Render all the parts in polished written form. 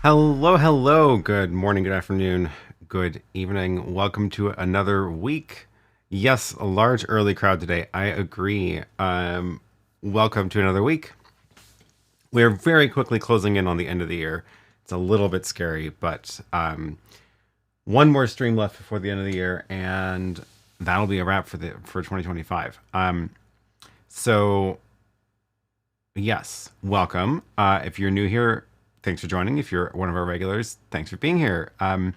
Hello, hello. Good morning, good afternoon, good evening. Welcome to another week. Yes, a large early crowd today. I agree. Welcome to another week. We are very quickly closing in on the end of the year. It's a little bit scary, but one more stream left before the end of the year, and that'll be a wrap for 2025. So yes, welcome. If you're new here, thanks for joining. If you're one of our regulars, thanks for being here. If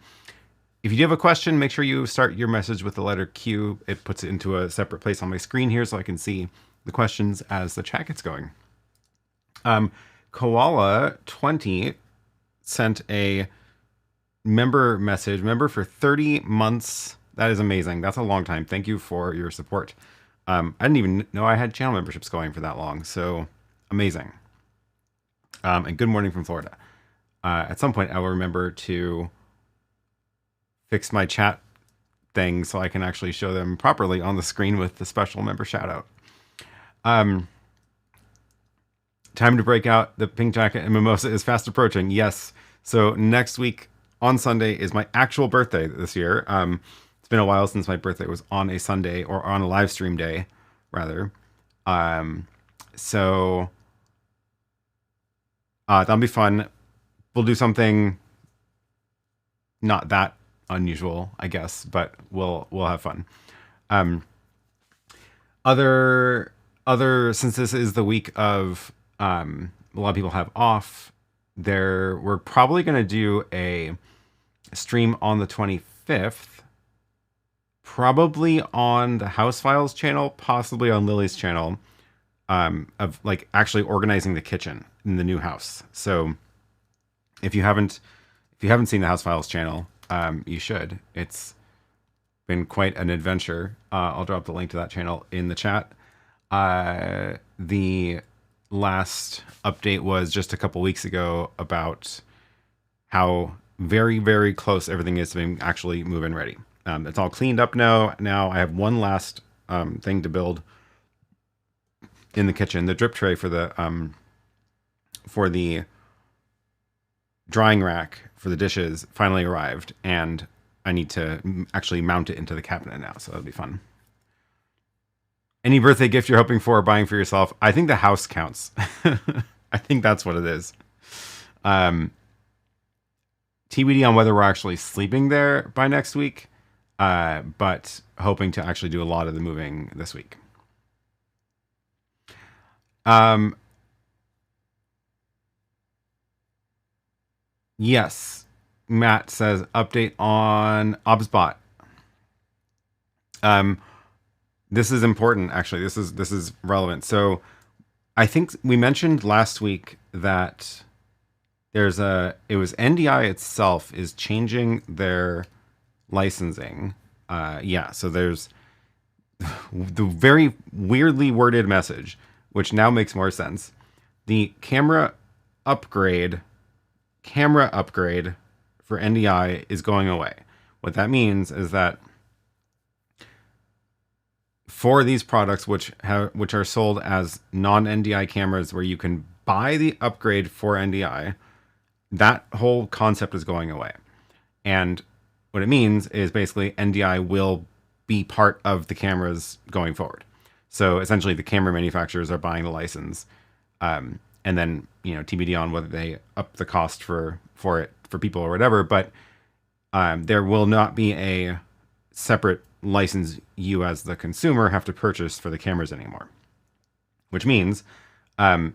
you do have a question, make sure you start your message with the letter Q. It puts it into a separate place on my screen here so I can see the questions as the chat gets going. Koala20 sent a member message, member for 30 months. That is amazing. That's a long time. Thank you for your support. I didn't even know I had channel memberships going for that long. So amazing. And good morning from Florida. At some point, I will remember to fix my chat thing so I can actually show them properly on the screen with the special member shout out. Time to break out the pink jacket and mimosa is fast approaching. Yes. So next week on Sunday is my actual birthday this year. It's been a while since my birthday was on a Sunday or on a live stream day, rather. So that'll be fun. We'll do something not that unusual, I guess, but we'll have fun. Other since this is the week of a lot of people have off, we're probably going to do a stream on the 25th, probably on the House Files channel, possibly on Lily's channel. of like actually organizing the kitchen in the new house. So if you haven't seen the House Files channel, you should. It's been quite an adventure. I'll drop the link to that channel in the chat. The last update was just a couple weeks ago about how very, very close everything is to being actually move-in ready. It's all cleaned up now. Now I have one last thing to build in the kitchen. The drip tray for the drying rack for the dishes finally arrived, and I need to actually mount it into the cabinet now, so that'll be fun. Any birthday gift you're hoping for or buying for yourself? I think the house counts. I think that's what it is. TBD on whether we're actually sleeping there by next week, but hoping to actually do a lot of the moving this week. Yes, Matt says update on OBSBot. This is important, actually. This is relevant. So I think we mentioned last week that it was NDI itself is changing their licensing. So there's the very weirdly worded message, which now makes more sense. The camera upgrade for NDI is going away. What that means is that for these products which are sold as non-NDI cameras where you can buy the upgrade for NDI, that whole concept is going away. And what it means is basically NDI will be part of the cameras going forward. So essentially the camera manufacturers are buying the license, and then, TBD on whether they up the cost for it for people or whatever, but there will not be a separate license you as the consumer have to purchase for the cameras anymore. Which means, as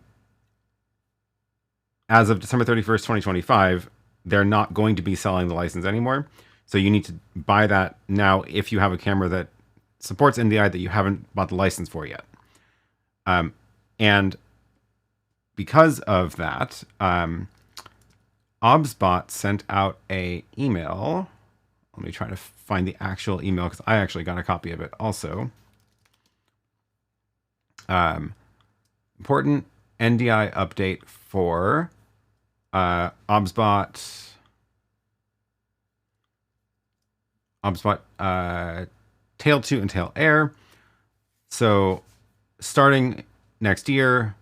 of December 31st, 2025, they're not going to be selling the license anymore. So you need to buy that now if you have a camera that supports NDI that you haven't bought the license for yet. And because of that, OBSBot sent out a email. Let me try to find the actual email because I actually got a copy of it also. Important NDI update for OBSBot Tail 2 and Tail Air. So starting next year,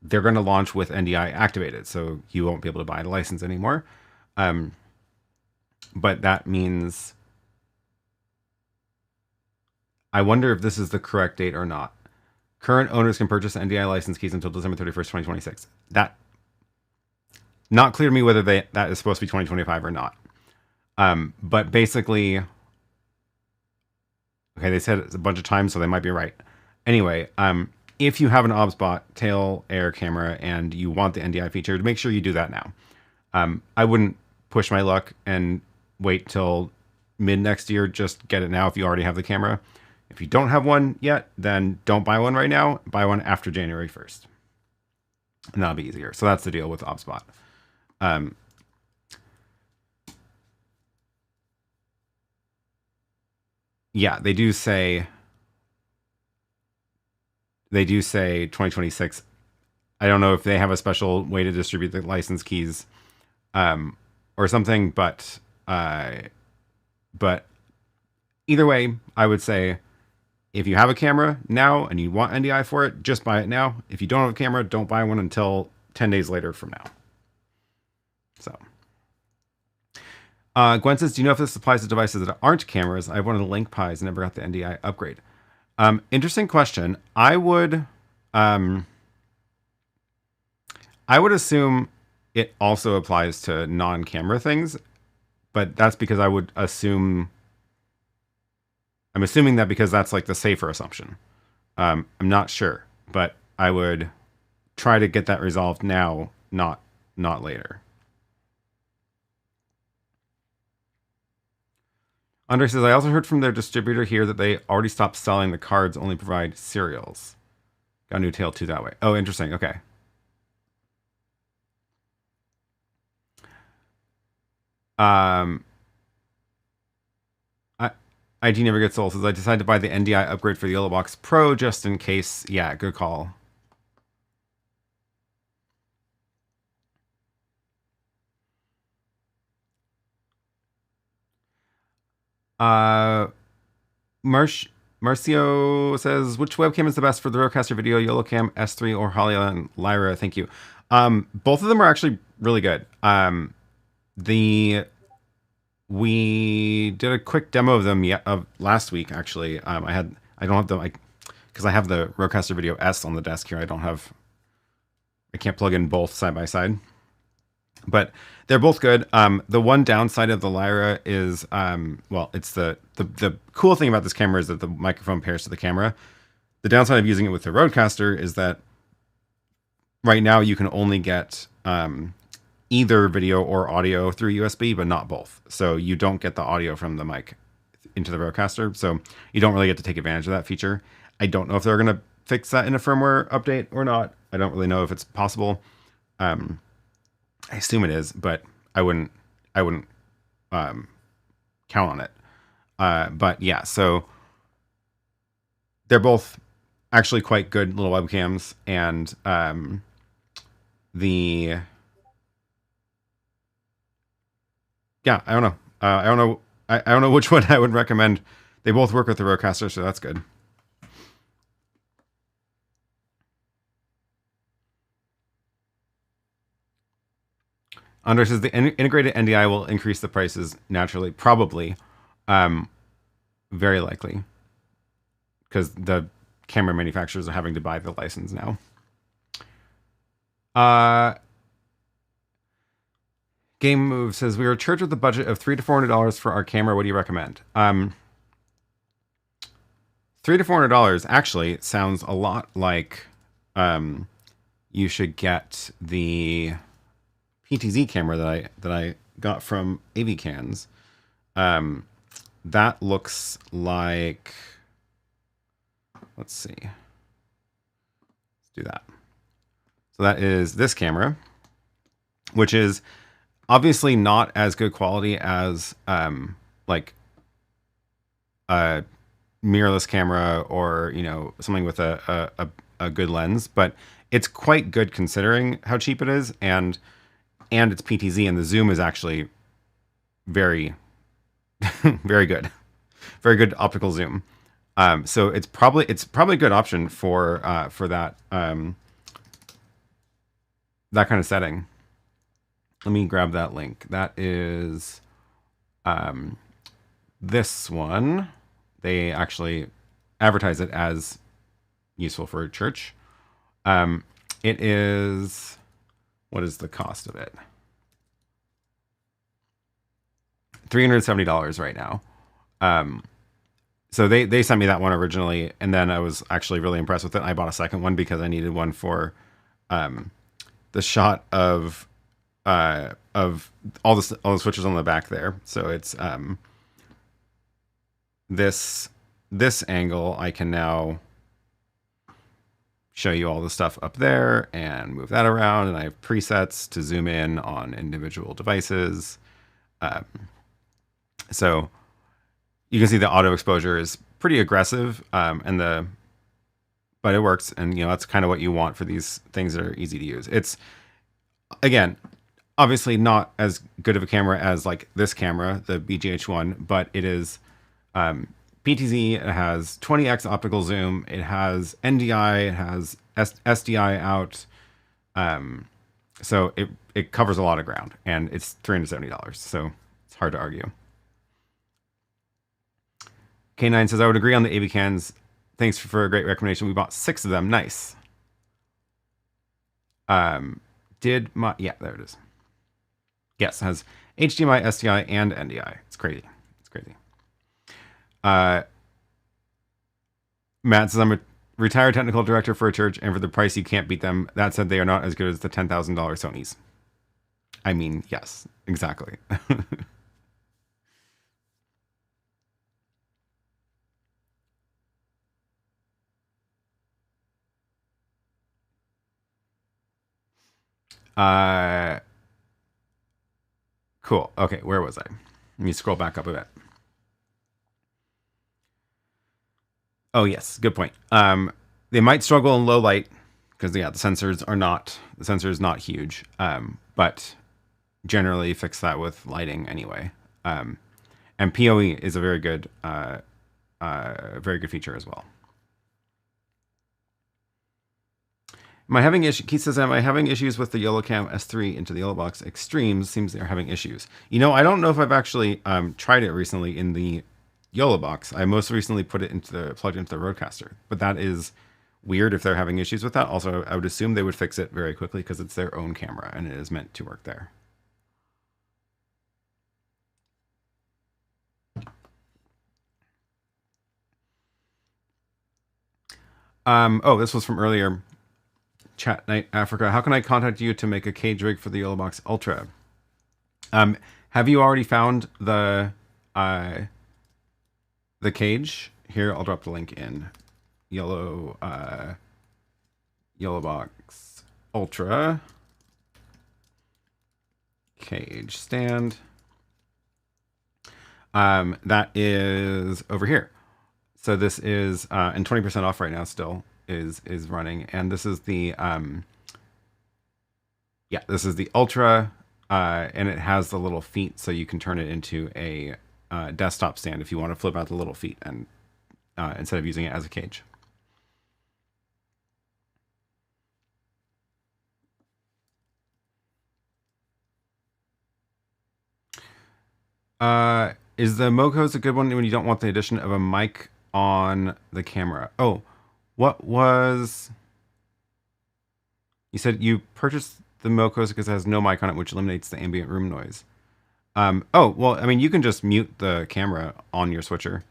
they're going to launch with NDI activated, so you won't be able to buy the license anymore. But that means, I wonder if this is the correct date or not. Current owners can purchase NDI license keys until December 31st, 2026. That, not clear to me whether that is supposed to be 2025 or not. But basically, okay, they said it a bunch of times, so they might be right. Anyway, if you have an OBSBot Tail Air camera and you want the NDI feature, make sure you do that now. I wouldn't push my luck and wait till mid next year. Just get it now if you already have the camera. If you don't have one yet, then don't buy one right now. Buy one after January 1st. And that'll be easier. So that's the deal with OBSBot. Yeah, they do say 2026. I don't know if they have a special way to distribute the license keys or something, but either way, I would say if you have a camera now and you want NDI for it, just buy it now. If you don't have a camera, don't buy one until 10 days later from now. So Gwen says, do you know if this applies to devices that aren't cameras? I have one of the Link Pies and never got the NDI upgrade. Interesting question. I would assume it also applies to non-camera things, but that's because I'm assuming that because that's like the safer assumption. I'm not sure, but I would try to get that resolved now, not later. Andre says, I also heard from their distributor here that they already stopped selling the cards, only provide serials. Got a new tail too that way. Oh, interesting. Okay. Um, IG never gets old. Says I decided to buy the NDI upgrade for the Yolobox Pro just in case. Yeah, good call. Marcio says, which webcam is the best for the RØDECaster video, Yolocam S3 or Halia and Lyra? Thank you. Both of them are actually really good. We did a quick demo of them last week, actually. I don't have them, because I have the RØDECaster Video S on the desk here. I can't plug in both side by side. But they're both good. The one downside of the Lyra is, well, it's the cool thing about this camera is that the microphone pairs to the camera. The downside of using it with the RØDECaster is that right now you can only get either video or audio through USB, but not both. So you don't get the audio from the mic into the RØDECaster. So you don't really get to take advantage of that feature. I don't know if they're going to fix that in a firmware update or not. I don't really know if it's possible. I assume it is, but I wouldn't count on it. But yeah, so they're both actually quite good little webcams, and yeah, I don't know. I don't know which one I would recommend. They both work with the RØDECaster, so that's good. Under says the integrated NDI will increase the prices naturally, probably, very likely, because the camera manufacturers are having to buy the license now. Game Move says we are charged with a budget of $300 to $400 for our camera. What do you recommend? $300 to $400 actually sounds a lot like you should get the PTZ camera that I got from AVKANS. That looks like, let's see. Let's do that. So that is this camera, which is obviously not as good quality as like a mirrorless camera or, you know, something with a good lens, but it's quite good considering how cheap it is, and it's PTZ, and the zoom is actually very very good. Very good optical zoom. So it's probably a good option for that that kind of setting. Let me grab that link. That is this one. They actually advertise it as useful for a church. It is, what is the cost of it? $370 right now. So they sent me that one originally, and then I was actually really impressed with it. I bought a second one because I needed one for the shot of all the switches on the back there. So it's this angle. I can now show you all the stuff up there and move that around, and I have presets to zoom in on individual devices. So you can see the auto exposure is pretty aggressive, but it works, and you know that's kind of what you want for these things that are easy to use. It's, again, obviously not as good of a camera as like this camera, the BGH1, but it is PTZ. It has 20x optical zoom. It has NDI. It has SDI out. So it covers a lot of ground, and it's $370. So it's hard to argue. K9 says, I would agree on the AVKANS. Thanks for a great recommendation. We bought 6 of them. Nice. Yeah, there it is. Yes, it has HDMI, SDI, and NDI. It's crazy. It's crazy. Matt says, I'm a retired technical director for a church, and for the price, you can't beat them. That said, they are not as good as the $10,000 Sonys. I mean, yes, exactly. Uh, cool. Okay, where was I? Let me scroll back up a bit. Oh yes, good point. They might struggle in low light because the sensors is not huge. But generally fix that with lighting anyway. And PoE is a very good feature as well. Am I having issues? Keith says, am I having issues with the Yolocam S3 into the Yolobox Extremes? Seems they're having issues. You know, I don't know if I've actually tried it recently in the Yolobox. I most recently put it plugged into the RØDECaster, but that is weird if they're having issues with that. Also, I would assume they would fix it very quickly because it's their own camera and it is meant to work there. Oh, this was from earlier. Chat Night Africa. How can I contact you to make a cage rig for the Yolobox Ultra? Have you already found the cage? Here, I'll drop the link in. Yolobox Ultra cage stand. That is over here. So this is and 20% off right now still is running, and this is the this is the Ultra, and it has the little feet, so you can turn it into a desktop stand if you want to flip out the little feet and instead of using it as a cage. Is the Mocos a good one when you don't want the addition of a mic on the camera? Oh, what was... You said you purchased the Mocos because it has no mic on it, which eliminates the ambient room noise. Oh, well, I mean, you can just mute the camera on your switcher.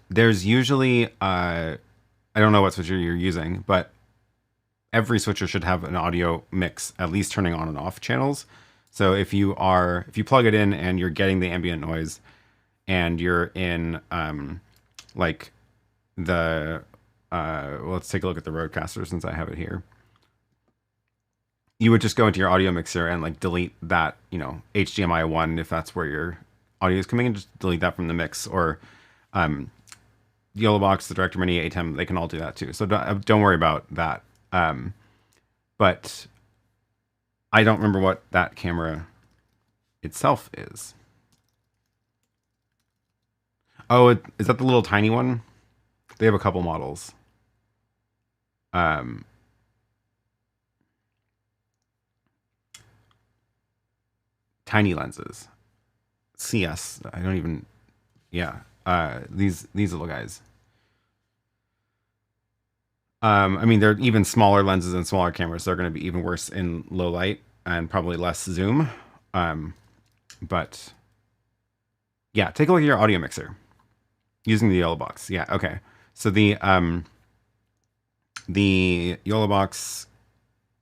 There's usually... I don't know what switcher you're using, but every switcher should have an audio mix, at least turning on and off channels. So if you plug it in and you're getting the ambient noise and you're in like the let's take a look at the RØDECaster since I have it here. You would just go into your audio mixer and like delete that, you know, HDMI 1 if that's where your audio is coming in, just delete that from the mix. Or Yolobox, the Director Mini, ATEM, they can all do that too. So don't worry about that. But I don't remember what that camera itself is. Oh, is that the little tiny one? They have a couple models. Tiny lenses. CS. I don't even... Yeah. These little guys. I mean, they're even smaller lenses and smaller cameras. So they're going to be even worse in low light and probably less zoom. But yeah, take a look at your audio mixer using the Yolobox. Yeah, okay. So the Yolobox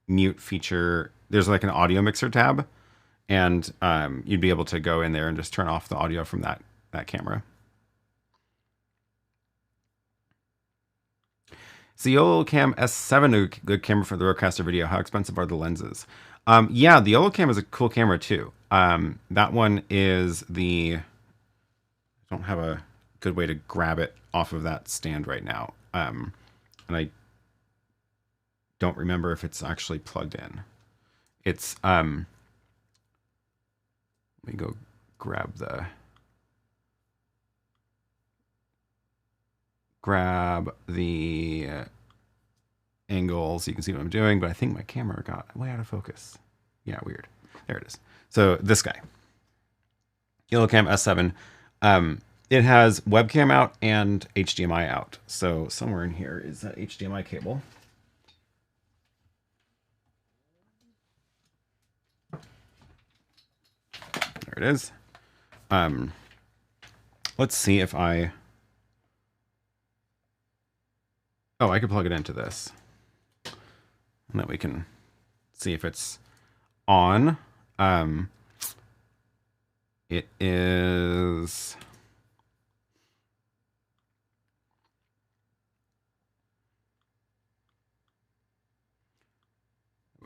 mute feature, there's like an audio mixer tab, and you'd be able to go in there and just turn off the audio from that camera. So Yolocam S3, a good camera for the RØDECaster video. How expensive are the lenses? Yeah, the Yolocam is a cool camera too. That one is the... I don't have a good way to grab it off of that stand right now. And I don't remember if it's actually plugged in. It's... let me go grab the... angle so you can see what I'm doing, but I think my camera got way out of focus. Yeah, weird. There it is. So this guy, Yolocam S3, it has webcam out and HDMI out. So somewhere in here is that HDMI cable. There it is. Let's see if I... Oh, I could plug it into this. And then we can see if it's on. It is...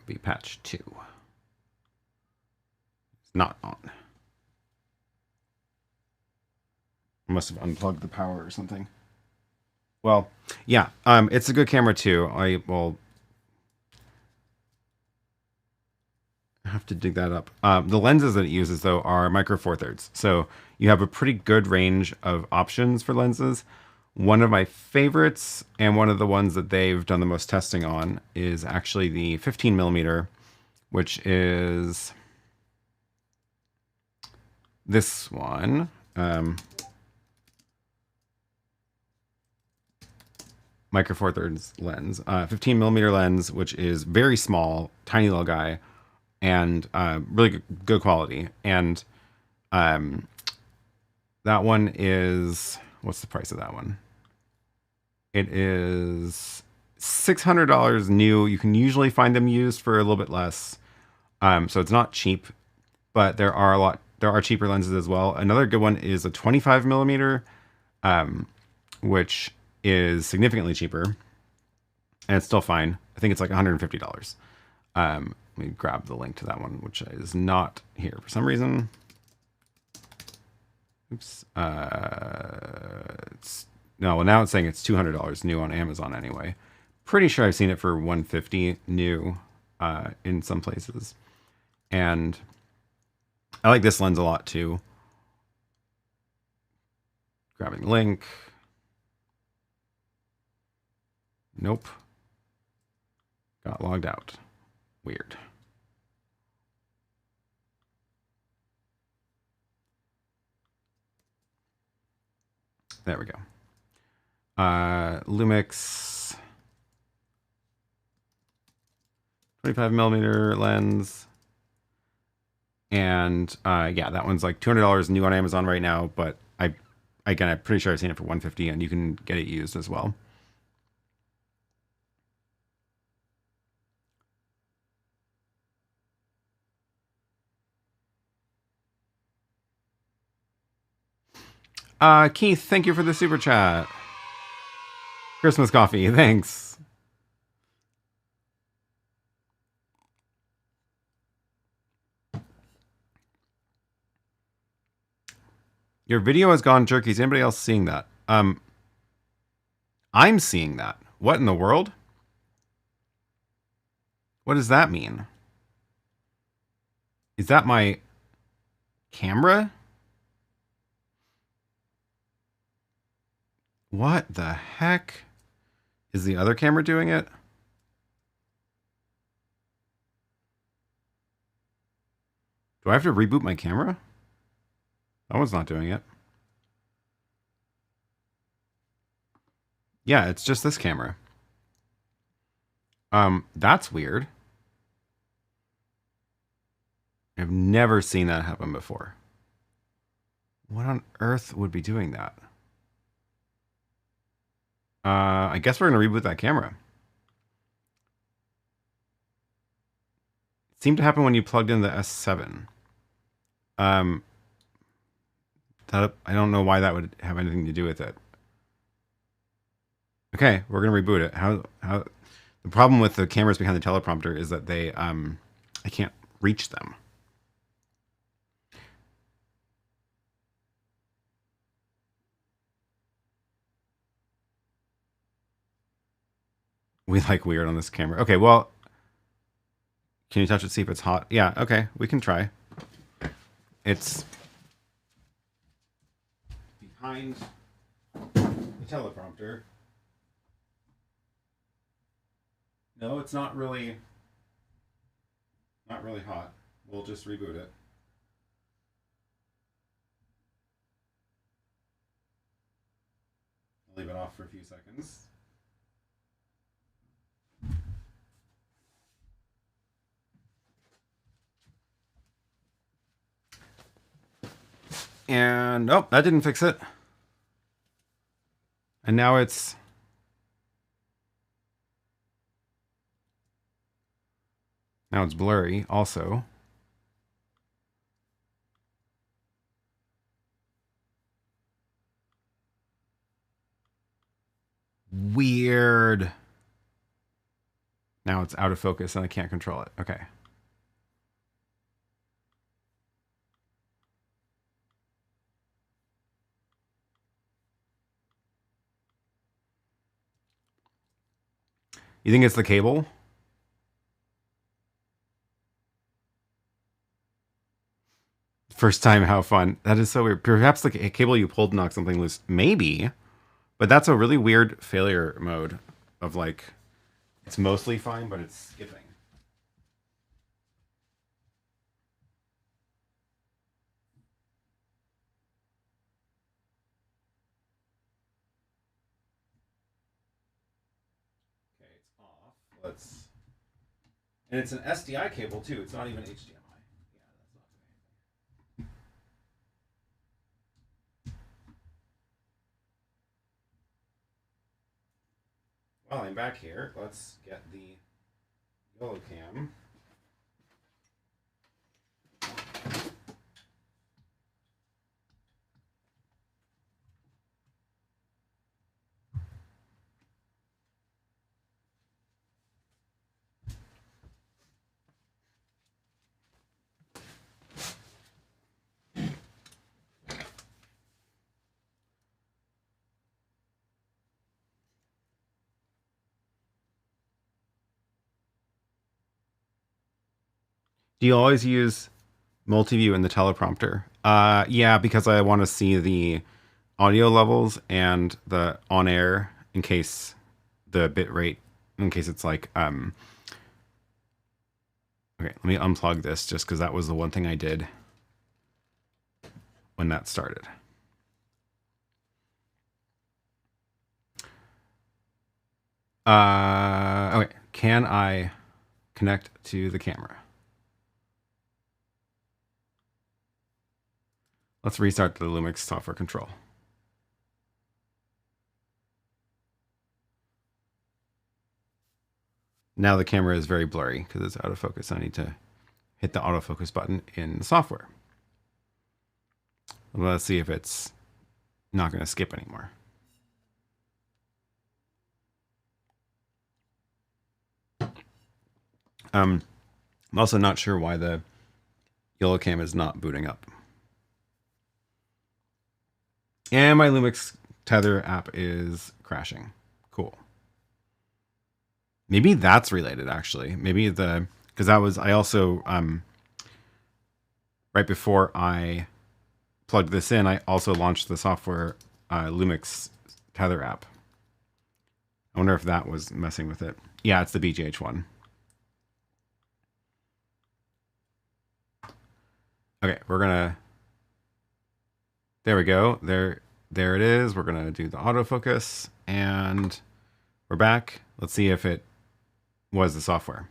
be patch 2. It's not on. I must have unplugged the power or something. Well, yeah, it's a good camera too. I will have to dig that up. The lenses that it uses though are micro four thirds, so you have a pretty good range of options for lenses. One of my favorites, and one of the ones that they've done the most testing on, is actually the 15 millimeter, which is this one. Micro four thirds lens, 15 millimeter lens, which is very small, tiny little guy, and really good quality. And that one is, what's the price of that one? It is $600 new. You can usually find them used for a little bit less. So it's not cheap, but there are cheaper lenses as well. Another good one is a 25 millimeter, which is significantly cheaper, and it's still fine. I think it's like $150. Let me grab the link to that one, which is not here for some reason. Oops. Well, now it's saying it's $200 new on Amazon anyway. Pretty sure I've seen it for $150 new in some places. And I like this lens a lot too. Grabbing the link. Nope. Got logged out. Weird. There we go. Lumix 25 millimeter lens. And yeah, that one's like $200 new on Amazon right now, but I'm pretty sure I've seen it for $150, and you can get it used as well. Keith, thank you for the super chat. Christmas coffee, thanks. Your video has gone jerky. Is anybody else seeing that? I'm seeing that. What in the world? What does that mean? Is that my camera? What the heck? Is the other camera doing it? Do I have to reboot my camera? That one's not doing it. Yeah, it's just this camera. That's weird. I've never seen that happen before. What on earth would be doing that? I guess we're going to reboot that camera. It seemed to happen when you plugged in the S7. I don't know why that would have anything to do with it. Okay, we're going to reboot it. How the problem with the cameras behind the teleprompter is that they I can't reach them. We like weird on this camera. Okay, well, can you touch it, see if it's hot? Yeah, okay, we can try. It's behind the teleprompter. No, it's not really hot. We'll just reboot it. I'll leave it off for a few seconds. And oh, that didn't fix it. And now it's blurry also. Weird. Now it's out of focus and I can't control it. Okay. You think it's the cable? First time, how fun. That is so weird. Perhaps the cable you pulled knocked something loose. Maybe. But that's a really weird failure mode of like, it's mostly fine, but it's skipping. Okay, it's off. Let's. And it's an SDI cable too. It's not even HDMI. Yeah, that's not doing anything. Well, I'm back here. Let's get the Yolocam. Do you always use multi-view in the teleprompter? Yeah, because I want to see the audio levels and the on air in case the bit rate, in case it's like, okay, let me unplug this just because that was the one thing I did when that started. Okay, can I connect to the camera? Let's restart the Lumix software control. Now the camera is very blurry because it's out of focus. I need to hit the autofocus button in the software. Let's see if it's not going to skip anymore. I'm also not sure why the Yolocam is not booting up. And my Lumix tether app is crashing. Cool. Maybe that's related, actually. Maybe because that was, I also, right before I plugged this in, I also launched the software Lumix tether app. I wonder if that was messing with it. Yeah, it's the BGH one. Okay, we're gonna, there we go. There it is. We're gonna do the autofocus and we're back. Let's see if it was the software.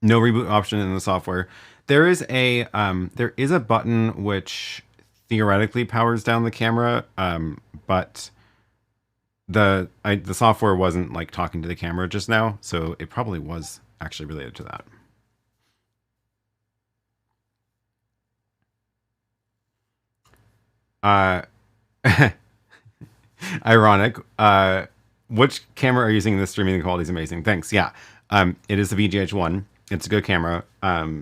No reboot option in the software. There is a button which theoretically powers down the camera, but the software wasn't like talking to the camera just now, so it probably was actually related to that. Ironic. Which camera are you using? The streaming quality is amazing. Thanks. Yeah. It is the VGH1. It's a good camera.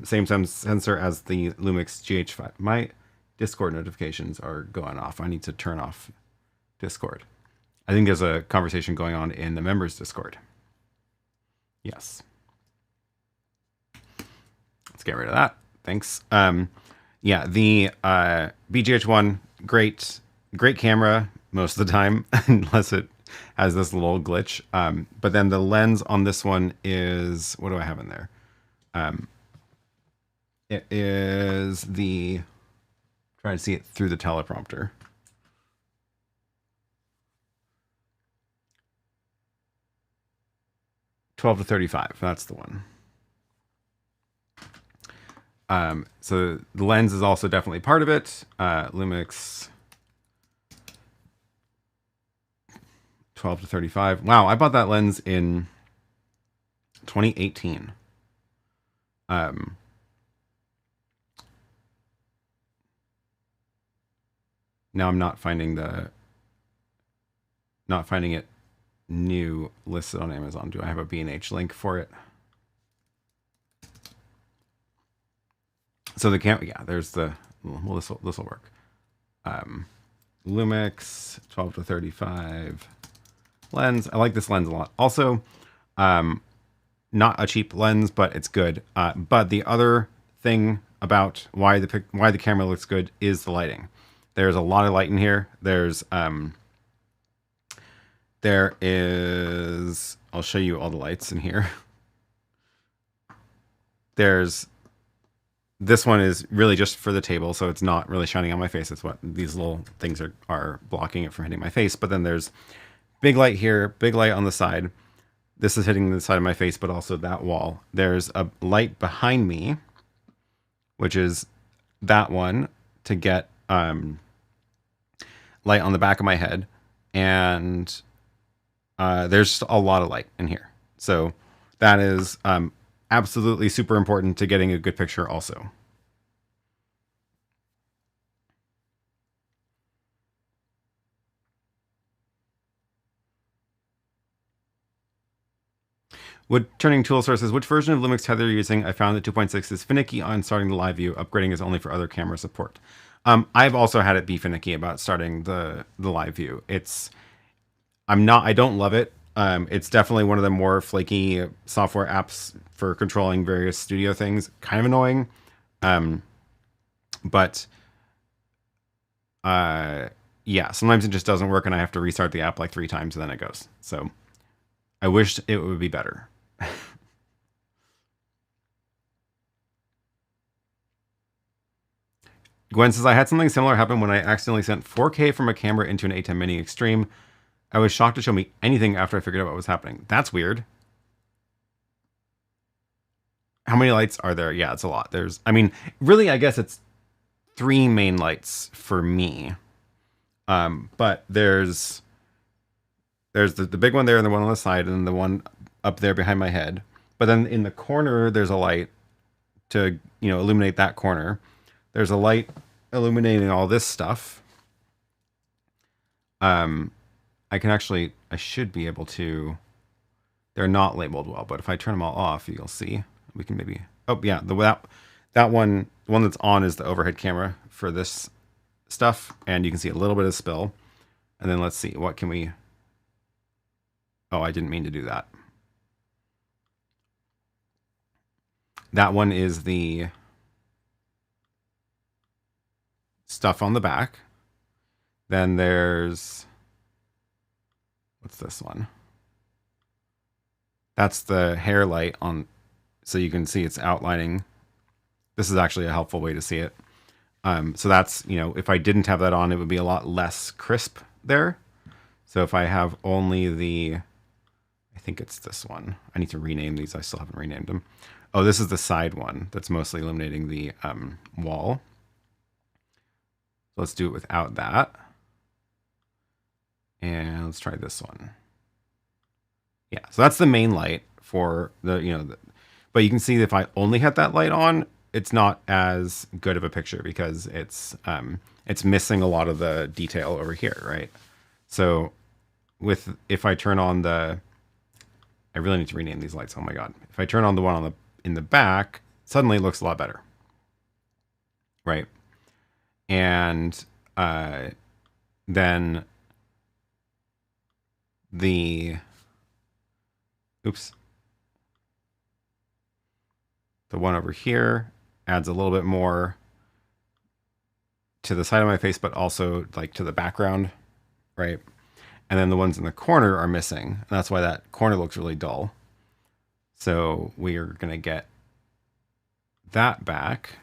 Same sensor as the Lumix GH5. My Discord notifications are going off. I need to turn off Discord. I think there's a conversation going on in the members Discord. Yes. Let's get rid of that. Thanks. Yeah, the BGH1, great camera most of the time, unless it has this little glitch. But then the lens on this one is, what do I have in there? It is the, try to see it through the teleprompter. $12 to $35. That's the one. So the lens is also definitely part of it. Lumix 12 to 35. Wow, I bought that lens in 2018. Now I'm not finding it new listed on Amazon. Do I have a B&H link for it? So the camera, yeah, there's the, well, this will work. Lumix 12 to 35 lens. I like this lens a lot. Also, not a cheap lens, but it's good. But the other thing about why the camera looks good is the lighting. There's a lot of light in here. There is, I'll show you all the lights in here. This one is really just for the table, so it's not really shining on my face. It's what these little things are blocking it from hitting my face. But then there's big light here, big light on the side. This is hitting the side of my face, but also that wall. There's a light behind me, which is that one to get light on the back of my head. And there's a lot of light in here. So that is absolutely super important to getting a good picture also. Wood turning tool sources. Which version of Lumix tether are you using? I found that 2.6 is finicky on starting the live view. Upgrading is only for other camera support. I've also had it be finicky about starting the live view. I don't love it. It's definitely one of the more flaky software apps for controlling various studio things. Kind of annoying. But yeah, sometimes it just doesn't work and I have to restart the app like 3 times and then it goes. So I wish it would be better. Gwen says, I had something similar happen when I accidentally sent 4K from a camera into an ATEM Mini Extreme. I was shocked to show me anything after I figured out what was happening. That's weird. How many lights are there? Yeah, it's a lot. Really, I guess it's 3 main lights for me. But there's the big one there and the one on the side and then the one up there behind my head. But then in the corner, there's a light to, illuminate that corner. There's a light illuminating all this stuff. I should be able to, they're not labeled well, but if I turn them all off, you'll see. We can maybe, oh yeah, that one, the one that's on is the overhead camera for this stuff. And you can see a little bit of spill. And then let's see, what can we, oh, I didn't mean to do that. That one is the stuff on the back. Then there's, what's this one? That's the hair light on, so you can see it's outlining. This is actually a helpful way to see it. So that's, if I didn't have that on, it would be a lot less crisp there. So if I have only I think it's this one. I need to rename these. I still haven't renamed them. Oh, this is the side one that's mostly illuminating the wall. So let's do it without that. And let's try this one. Yeah, so that's the main light for the, but you can see if I only had that light on, it's not as good of a picture because it's missing a lot of the detail over here, right? So if I turn on I really need to rename these lights. Oh my God. If I turn on the one in the back, suddenly it looks a lot better. Right. And then oops. The one over here adds a little bit more to the side of my face, but also like to the background, right? And then the ones in the corner are missing. And that's why that corner looks really dull. So we are going to get that back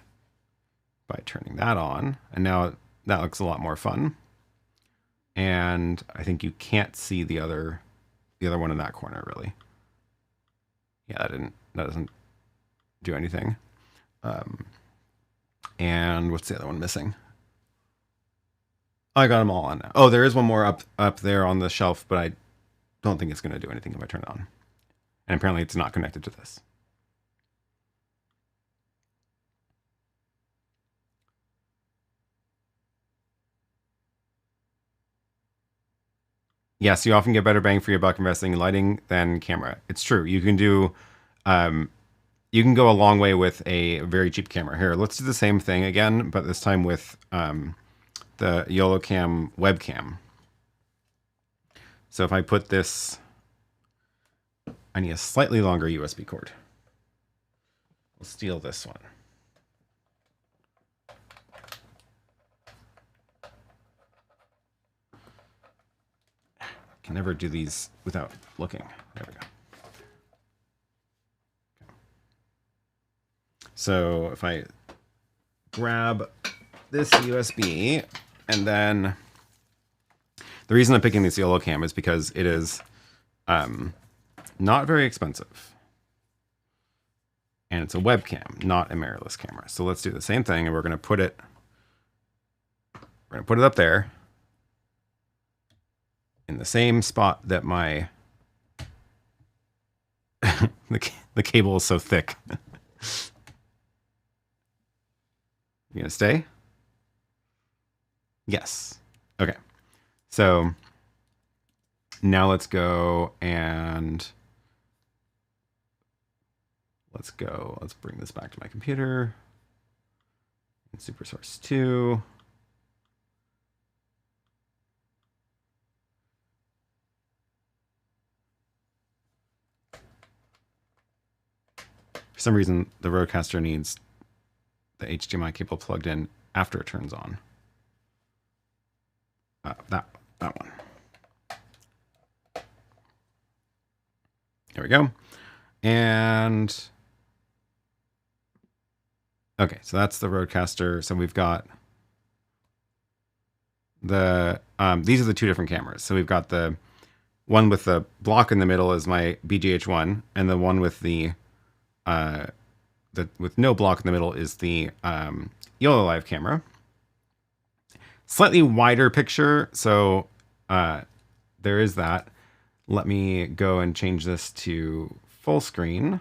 by turning that on. And now that looks a lot more fun. And I think you can't see the other one in that corner really. Yeah, that doesn't do anything. And what's the other one missing? I got them all on now. Oh, there is one more up there on the shelf, but I don't think it's going to do anything if I turn it on. And apparently it's not connected to this. Yes, you often get better bang for your buck investing in lighting than camera. It's true. You can do, you can go a long way with a very cheap camera. Here, let's do the same thing again, but this time with the Yolocam webcam. So if I put this, I need a slightly longer USB cord. We'll steal this one. Can never do these without looking. There we go. Okay. So if I grab this USB, and then the reason I'm picking this Yolocam is because it is not very expensive. And it's a webcam, not a mirrorless camera. So let's do the same thing, and we're gonna put it up there in the same spot that my the cable is so thick. You gonna stay? Yes. Okay. So now let's go and let's bring this back to my computer. And SuperSource 2. For some reason, the RØDECaster needs the HDMI cable plugged in after it turns on. That one. There we go. And okay, so that's the RØDECaster. So we've got the these are the two different cameras. So we've got the one with the block in the middle is my BGH1, and the one with the with no block in the middle is the Yololive camera. Slightly wider picture, so there is that. Let me go and change this to full screen.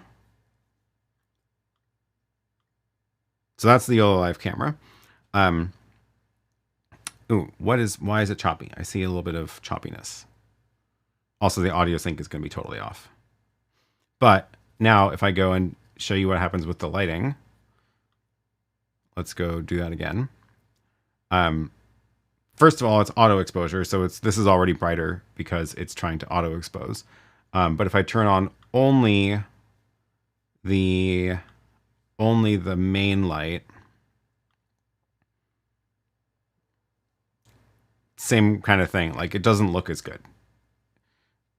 So that's the Yololive camera. Why is it choppy? I see a little bit of choppiness. Also, the audio sync is going to be totally off. But now if I go and show you what happens with the lighting, let's go do that again. First of all, it's auto exposure, so this is already brighter because it's trying to auto expose. But if I turn on only the main light, same kind of thing. Like, it doesn't look as good.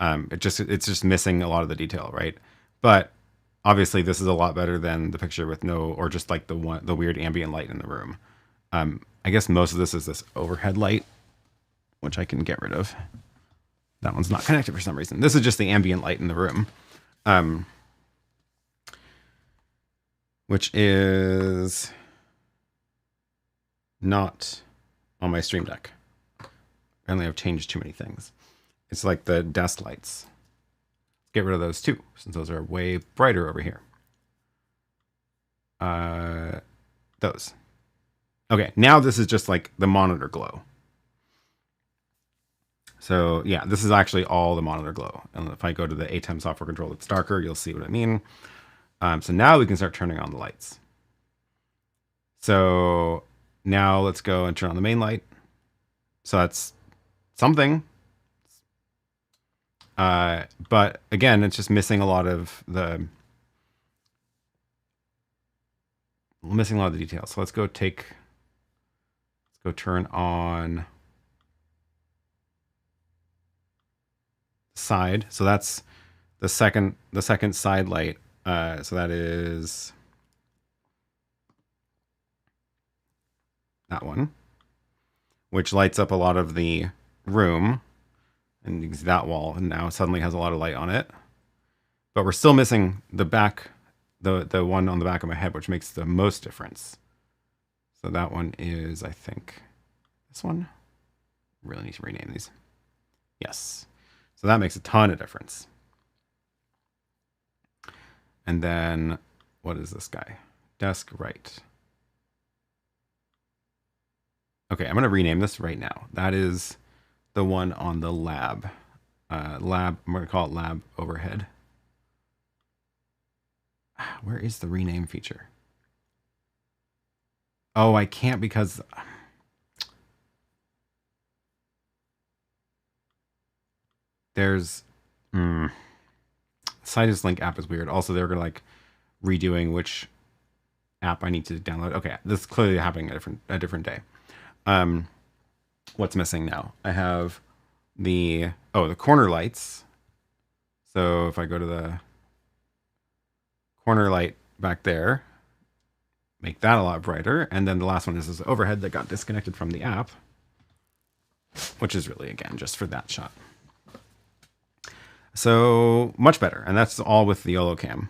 It's just missing a lot of the detail, right? But obviously, this is a lot better than the picture with no, or just like the weird ambient light in the room. I guess most of this is this overhead light, which I can get rid of. That one's not connected for some reason. This is just the ambient light in the room, which is not on my Stream Deck. Apparently I've changed too many things. It's like the desk lights. Get rid of those too, since those are way brighter over here. Those. Okay, now this is just like the monitor glow. So yeah, this is actually all the monitor glow. And if I go to the ATEM software control that's darker, you'll see what I mean. So now we can start turning on the lights. So now let's go and turn on the main light. So that's something. But again, it's just missing a lot of the details. So let's go turn on side. So that's the second side light. So that is that one, which lights up a lot of the room, and you can see that wall, and now suddenly has a lot of light on it. But we're still missing the back, the one on the back of my head, which makes the most difference. So that one is, I think, this one. Really need to rename these. Yes. So that makes a ton of difference. And then, what is this guy? Desk right. Okay, I'm going to rename this right now. That is the one on the lab. lab. I'm going to call it lab overhead. Where is the rename feature? Oh, I can't because there's Citus Link app is weird. Also, they're gonna like redoing which app I need to download. Okay, this is clearly happening a different day. What's missing now? I have the corner lights. So if I go to the corner light back there, make that a lot brighter, and then the last one is this overhead that got disconnected from the app, which is really again just for that shot. So much better, and that's all with the Yolocam.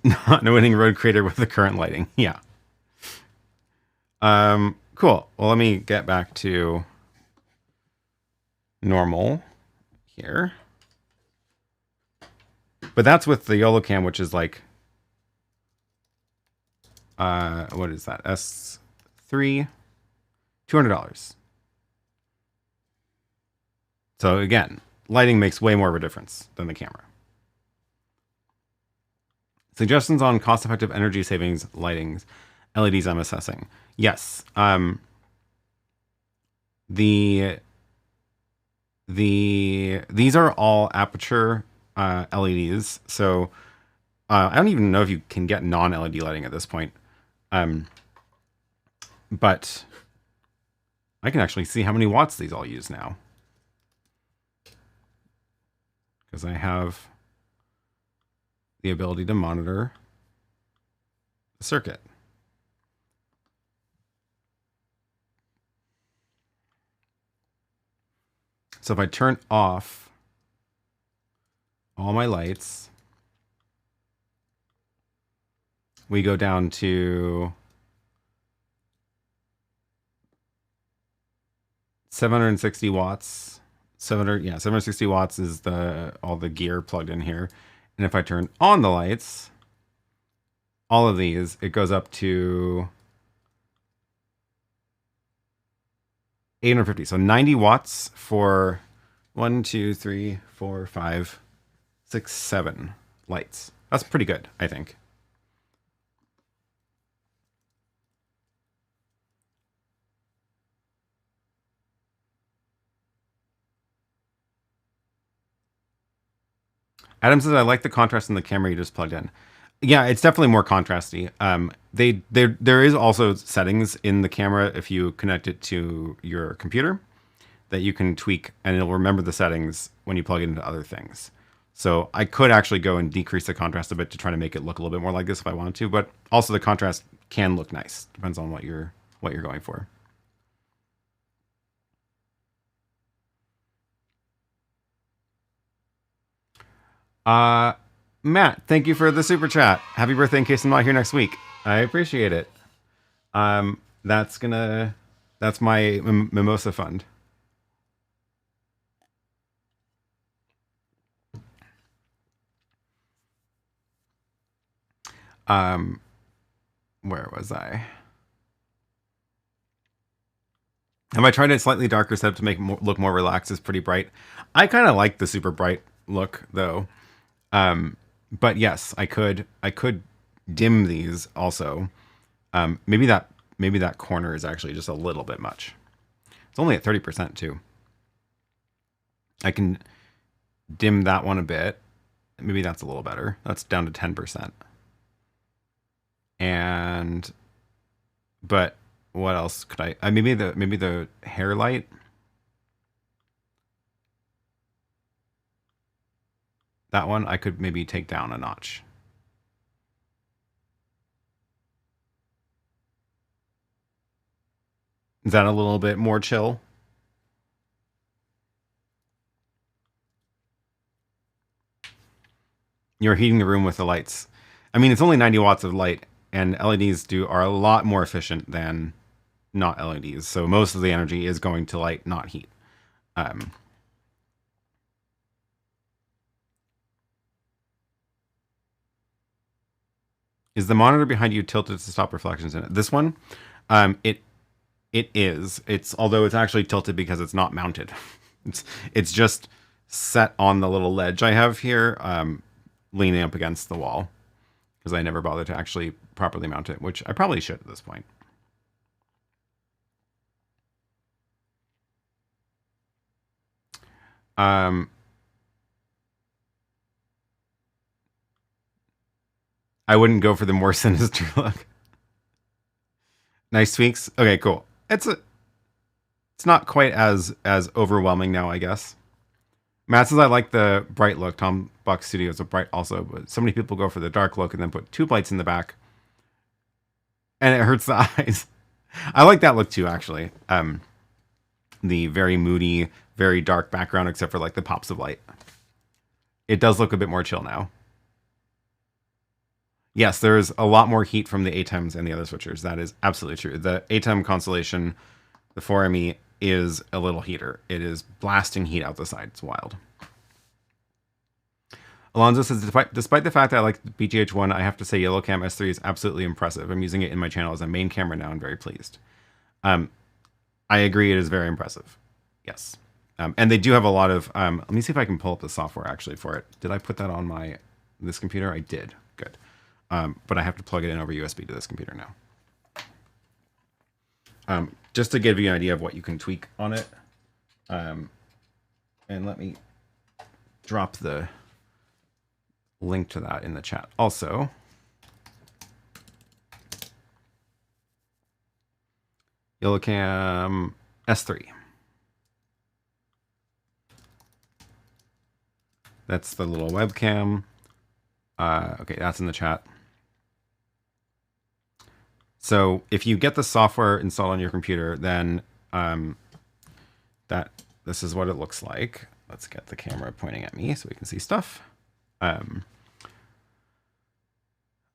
Not winning road creator with the current lighting. Yeah. Cool. Well, let me get back to normal here. But that's with the Yolocam, which is like, what is that? S3, $200. So again, lighting makes way more of a difference than the camera. Suggestions on cost-effective energy savings lightings, LEDs I'm assessing. Yes. These are all aperture LEDs. So I don't even know if you can get non-LED lighting at this point. But I can actually see how many watts these all use now. Because I have the ability to monitor the circuit. So if I turn off all my lights, we go down to 760 watts. 760 watts is all the gear plugged in here. And if I turn on the lights, all of these, it goes up to 850. So 90 watts for 1, 2, 3, 4, 5, 6, 7 lights. That's pretty good, I think. Adam says, I like the contrast in the camera you just plugged in. Yeah, it's definitely more contrasty. There is also settings in the camera if you connect it to your computer that you can tweak, and it'll remember the settings when you plug it into other things. So I could actually go and decrease the contrast a bit to try to make it look a little bit more like this if I want to, but also the contrast can look nice. Depends on what you're going for. Matt, thank you for the super chat. Happy birthday in case I'm not here next week. I appreciate it. That's my mimosa fund. Where was I? Have I tried a slightly darker setup to make it look more relaxed? It's pretty bright. I kind of like the super bright look though. But yes, I could dim these also. Maybe that corner is actually just a little bit much. It's only at 30% too. I can dim that one a bit. Maybe that's a little better. That's down to 10%. But what else could I maybe the hair light. That one I could maybe take down a notch. Is that a little bit more chill? You're heating the room with the lights. I mean, it's only 90 watts of light, and LEDs are a lot more efficient than not LEDs. So most of the energy is going to light, not heat. Is the monitor behind you tilted to stop reflections in it? This one, It is. Although it's actually tilted because it's not mounted. It's just set on the little ledge I have here, leaning up against the wall, because I never bothered to actually properly mount it, which I probably should at this point. I wouldn't go for the more sinister look. Nice tweaks. Okay, cool. It's not quite as overwhelming now, I guess. Matt says I like the bright look. Tom Buck Studios are bright also, but so many people go for the dark look and then put tube lights in the back, and it hurts the eyes. I like that look too, actually. The very moody, very dark background, except for like the pops of light. It does look a bit more chill now. Yes, there's a lot more heat from the ATEMs and the other switchers. That is absolutely true. The ATEM Constellation, the 4ME, is a little heater. It is blasting heat out the side. It's wild. Alonzo says, despite the fact that I like the BGH1, I have to say Yolocam S3 is absolutely impressive. I'm using it in my channel as a main camera now. I'm very pleased. I agree. It is very impressive. Yes. And they do have a lot of... let me see if I can pull up the software actually for it. Did I put that on this computer? I did. Good. But I have to plug it in over USB to this computer now. Just to give you an idea of what you can tweak on it. And let me drop the link to that in the chat. Also, Yolocam S3. That's the little webcam. Okay, that's in the chat. So if you get the software installed on your computer, then this is what it looks like. Let's get the camera pointing at me so we can see stuff.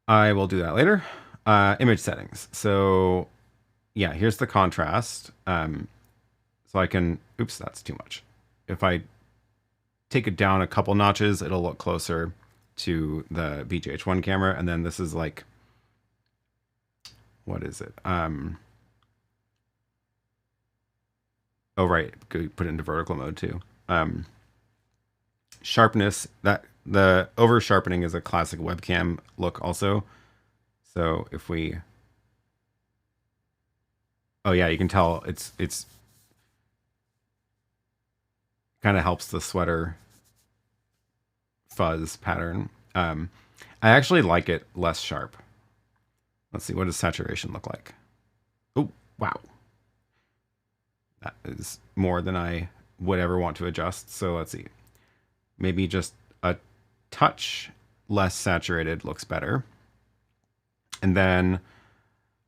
I will do that later. Image settings. So yeah, here's the contrast. So I can, oops, that's too much. If I take it down a couple notches, it'll look closer to the BGH1 camera. And then this is like, what is it? Oh, right. Put it into vertical mode too. Sharpness, the over sharpening is a classic webcam look also. So if we, oh yeah, you can tell it's kind of helps the sweater fuzz pattern. I actually like it less sharp. Let's see, what does saturation look like? Oh, wow. That is more than I would ever want to adjust. So let's see. Maybe just a touch less saturated looks better. And then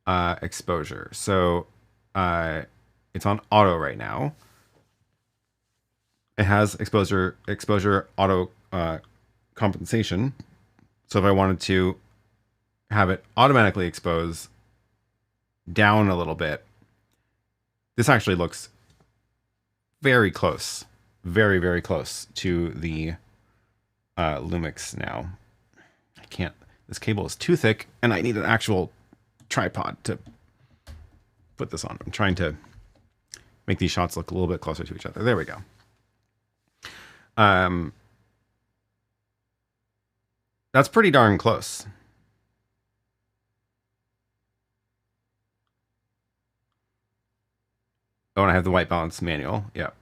exposure. So it's on auto right now. It has exposure auto compensation. So if I wanted to have it automatically expose down a little bit, this actually looks very close, very, very close to the Lumix now. I can't, this cable is too thick and I need an actual tripod to put this on. I'm trying to make these shots look a little bit closer to each other. There we go. That's pretty darn close. Oh, and I have the white balance manual. Yep.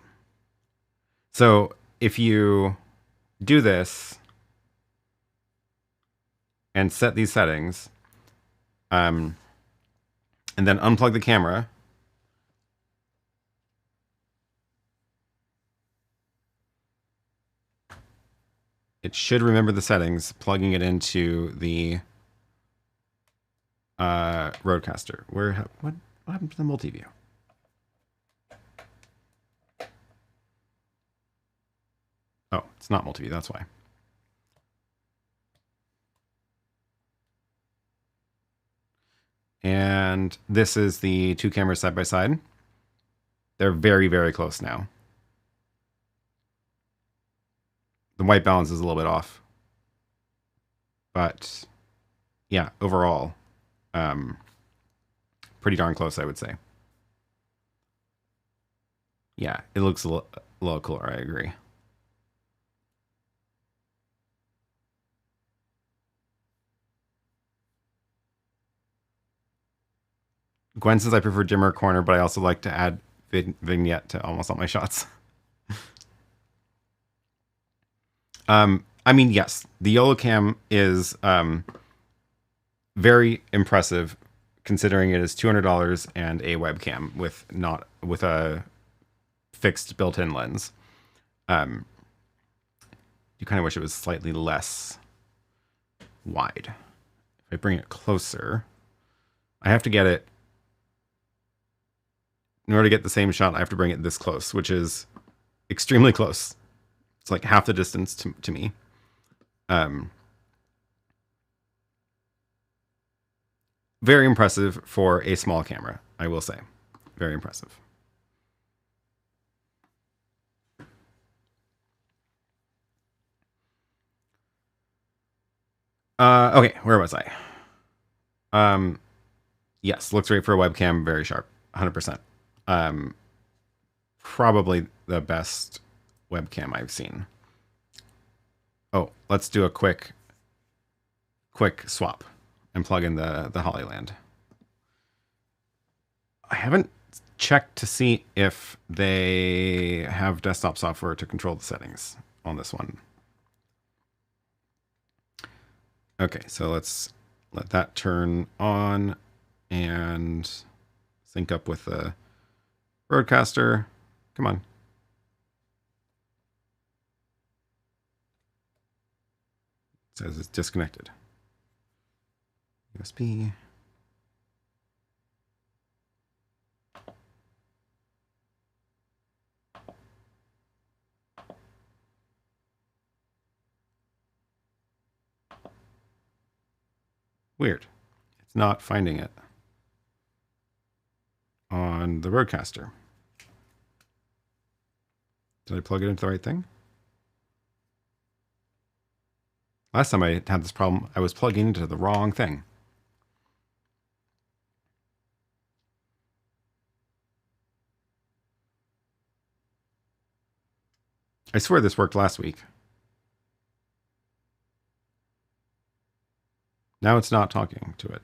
So if you do this and set these settings, and then unplug the camera, it should remember the settings, plugging it into the RØDECaster. What happened to the multi-view? Oh, it's not multi-view, that's why. And this is the two cameras side by side. They're very, very close now. The white balance is a little bit off. But yeah, overall, pretty darn close, I would say. Yeah, it looks a little cooler. I agree. Gwen says I prefer dimmer corner, but I also like to add vignette to almost all my shots. I mean, yes, the Yolocam is very impressive, considering it is $200 and a webcam with a fixed built-in lens. You kind of wish it was slightly less wide. If I bring it closer, I have to get it. In order to get the same shot, I have to bring it this close, which is extremely close. It's like half the distance to me. Very impressive for a small camera, I will say. Very impressive. Okay, where was I? Yes, looks great for a webcam. Very sharp, 100%. Probably the best webcam I've seen. Oh, let's do a quick swap and plug in the Hollyland. I haven't checked to see if they have desktop software to control the settings on this one. Okay, so let's let that turn on and sync up with the RØDECaster. Come on. It says it's disconnected. USB. Weird. It's not finding it on the RØDECaster. Did I plug it into the right thing? Last time I had this problem, I was plugging into the wrong thing. I swear this worked last week. Now it's not talking to it.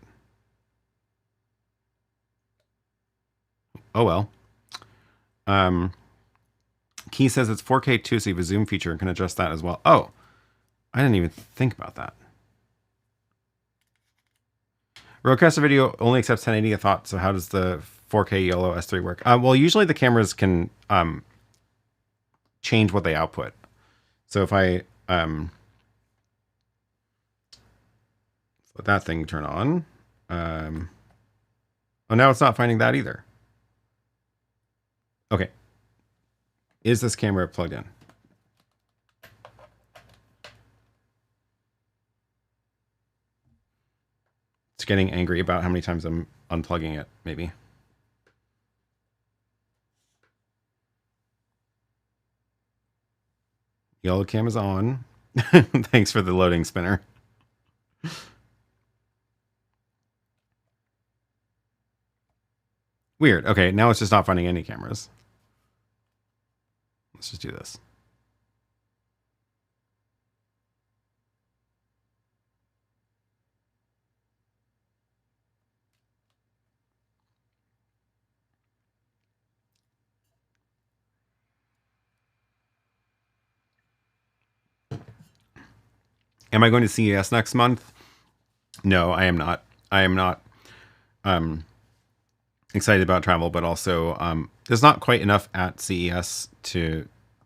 Oh well. Key says it's 4K too, so you have a zoom feature and can adjust that as well. Oh, I didn't even think about that. RØDECaster video only accepts 1080, I thought. So how does the 4K Yolo S3 work? Well, usually the cameras can change what they output. So if I let that thing turn on. Oh, now it's not finding that either. Okay. Is this camera plugged in? It's getting angry about how many times I'm unplugging it, maybe. Yolocam is on. Thanks for the loading spinner. Weird. Okay, now it's just not finding any cameras. Let's just do this. Am I going to CES next month? No, I am not. I am not excited about travel, but also there's not quite enough at CES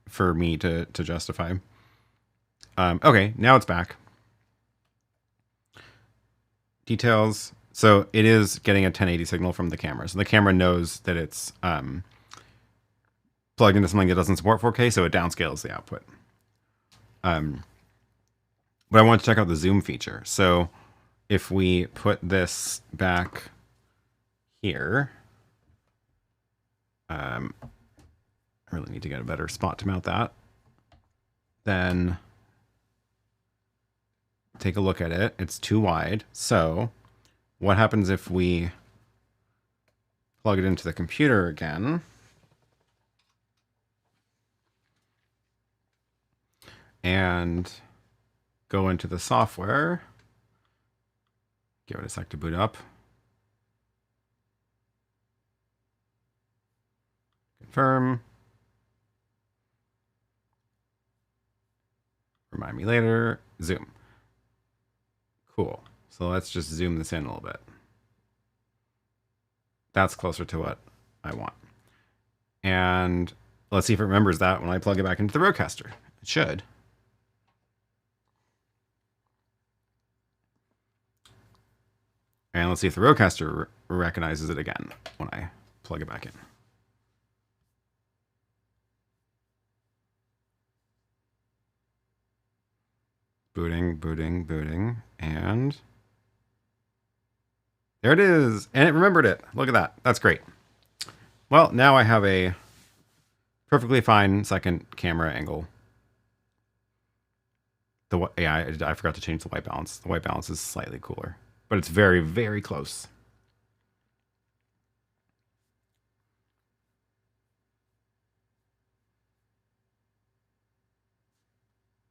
for me to justify. Okay, now it's back. Details. So it is getting a 1080 signal from the camera. So the camera knows that it's plugged into something that doesn't support 4K, so it downscales the output. But I want to check out the zoom feature. So if we put this back here, I really need to get a better spot to mount that. Then take a look at it. It's too wide. So what happens if we plug it into the computer again? and go into the software. Give it a sec to boot up. Confirm. Remind me later. Zoom. Cool. So let's just zoom this in a little bit. That's closer to what I want. And let's see if it remembers that when I plug it back into the RØDECaster. It should. And let's see if the RØDECaster recognizes it again when I plug it back in. Booting, and there it is. And it remembered it. Look at that. That's great. Well, now I have a perfectly fine second camera angle. I forgot to change the white balance. The white balance is slightly cooler, but it's very, very close.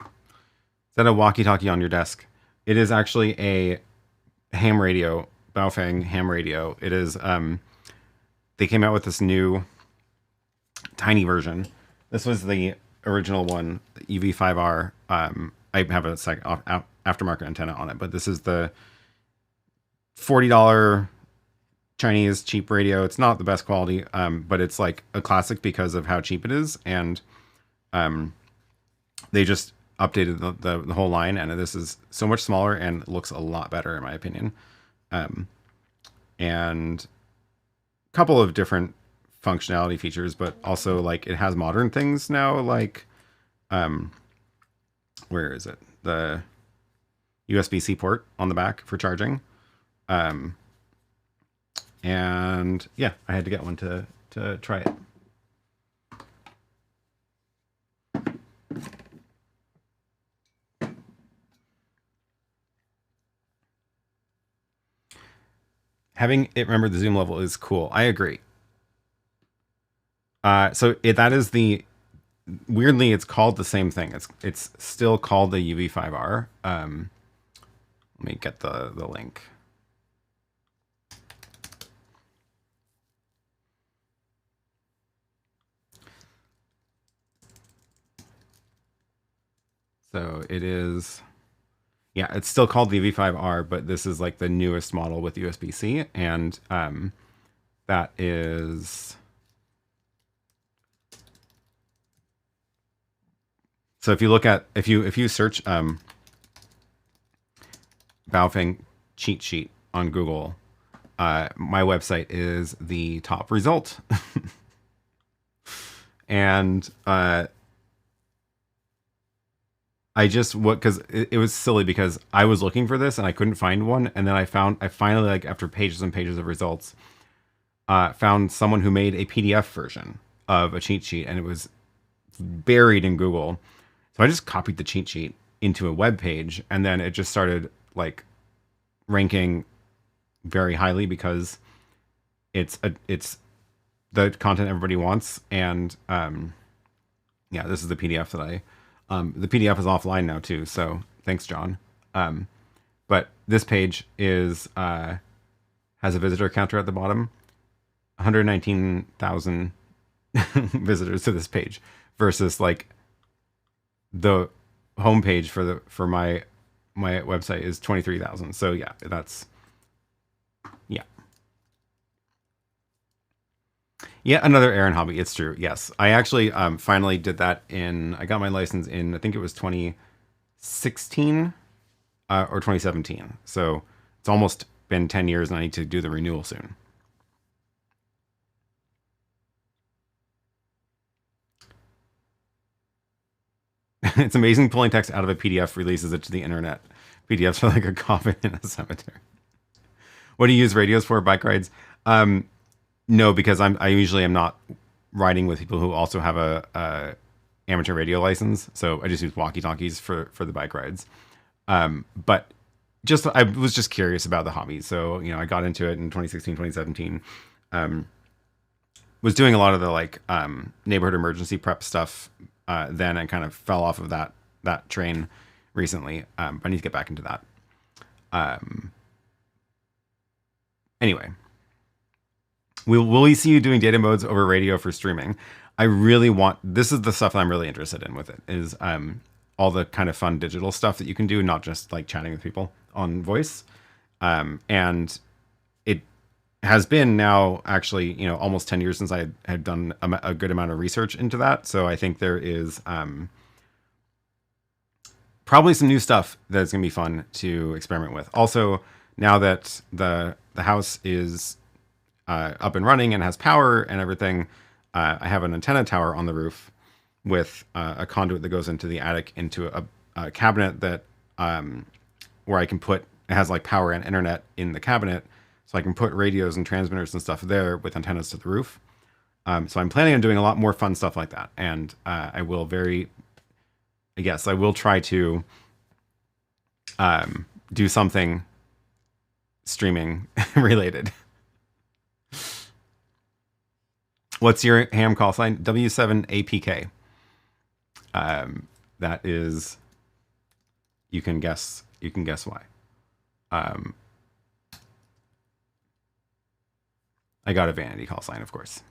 Is that a walkie-talkie on your desk? It is actually a ham radio, Baofeng ham radio. It is, they came out with this new tiny version. This was the original one, the UV5R. I have a aftermarket antenna on it, but this is the $40 Chinese cheap radio. It's not the best quality, but it's like a classic because of how cheap it is. And they just updated the whole line, and this is so much smaller and looks a lot better in my opinion. And a couple of different functionality features, but also like it has modern things now, like where is it? The USB-C port on the back for charging. And yeah, I had to get one to try it. Having it remember the zoom level is cool. I agree. That is weirdly, it's called the same thing. It's still called the UV5R. Let me get the link. So it is, yeah, it's still called the UV5R, but this is like the newest model with USB-C, and that is. So if you look at, if you search Baofeng cheat sheet on Google, my website is the top result. And because it was silly because I was looking for this and I couldn't find one, and then I finally, like after pages and pages of results, found someone who made a PDF version of a cheat sheet, and it was buried in Google. So I just copied the cheat sheet into a web page, and then it just started like ranking very highly because it's the content everybody wants. And yeah, this is the PDF that the PDF is offline now too. So thanks, John. But this page is has a visitor counter at the bottom, 119,000 visitors to this page versus like the homepage for my website is 23,000. So yeah, that's yeah, another Aaron hobby. It's true. Yes, I actually finally did that I got my license in, I think it was 2016 or 2017. So it's almost been 10 years, and I need to do the renewal soon. It's amazing pulling text out of a PDF releases it to the internet. PDFs are like a coffin in a cemetery. What do you use radios for? Bike rides? No, because I usually am not riding with people who also have a amateur radio license. So I just use walkie-talkies for the bike rides. But I was just curious about the hobby. So, I got into it in 2016, 2017. Was doing a lot of the like neighborhood emergency prep stuff. Then I kind of fell off of that that train recently. But I need to get back into that. Anyway, will we see you doing data modes over radio for streaming? I really want, this is the stuff that I'm really interested in with it, is all the kind of fun digital stuff that you can do, not just like chatting with people on voice. And it has been now actually, you know, almost 10 years since I had done a good amount of research into that. So I think there is probably some new stuff that's going to be fun to experiment with. Also, now that the house is up and running and has power and everything, I have an antenna tower on the roof with a conduit that goes into the attic into a cabinet that where I can put, it has like power and internet in the cabinet, so I can put radios and transmitters and stuff there with antennas to the roof. So I'm planning on doing a lot more fun stuff like that, and I will try to do something streaming related. What's your ham call sign? W7APK. That is, you can guess why. I got a vanity call sign, of course.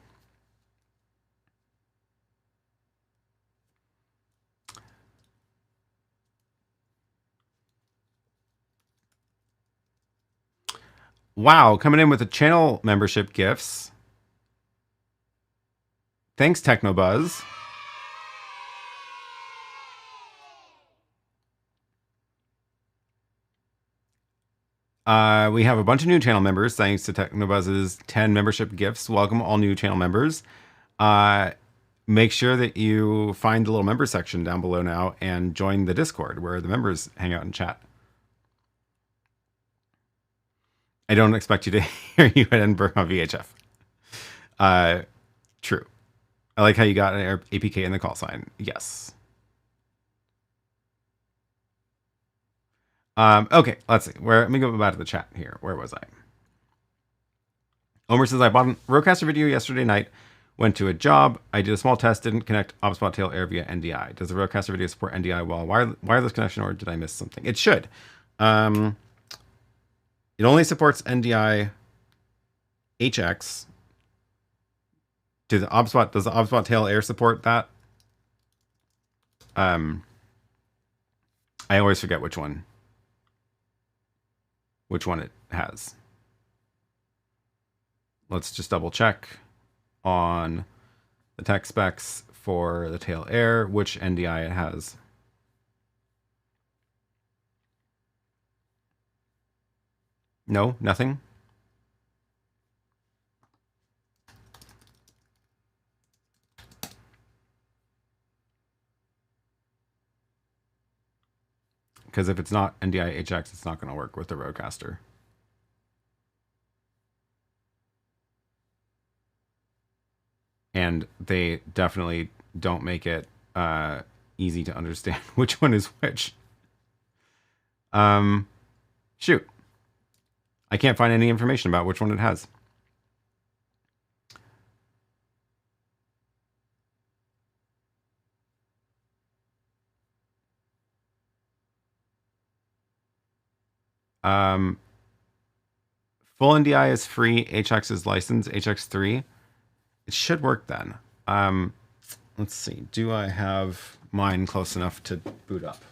Wow, coming in with the channel membership gifts. Thanks, Technobuzz. We have a bunch of new channel members thanks to Technobuzz's 10 membership gifts. Welcome all new channel members. Make sure that you find the little member section down below now and join the Discord where the members hang out and chat. I don't expect you to hear you at Edinburgh on VHF. True. I like how you got an APK in the call sign. Yes. Okay, let's see. Let me go back to the chat here. Where was I? Omer says, I bought a RØDECaster video yesterday night. Went to a job. I did a small test. Didn't connect OBSBot tail air via NDI. Does the RØDECaster video support NDI while wireless connection, or did I miss something? It should. It only supports NDI HX. Does the OBSBot tail air support that? I always forget which one it has. Let's just double check on the tech specs for the tail air, which NDI it has. No, nothing. Because if it's not NDI HX, it's not going to work with the RØDECaster. And they definitely don't make it easy to understand which one is which. Shoot. I can't find any information about which one it has. Full NDI is free. HX is licensed. HX3. It should work then. Let's see. Do I have mine close enough to boot up?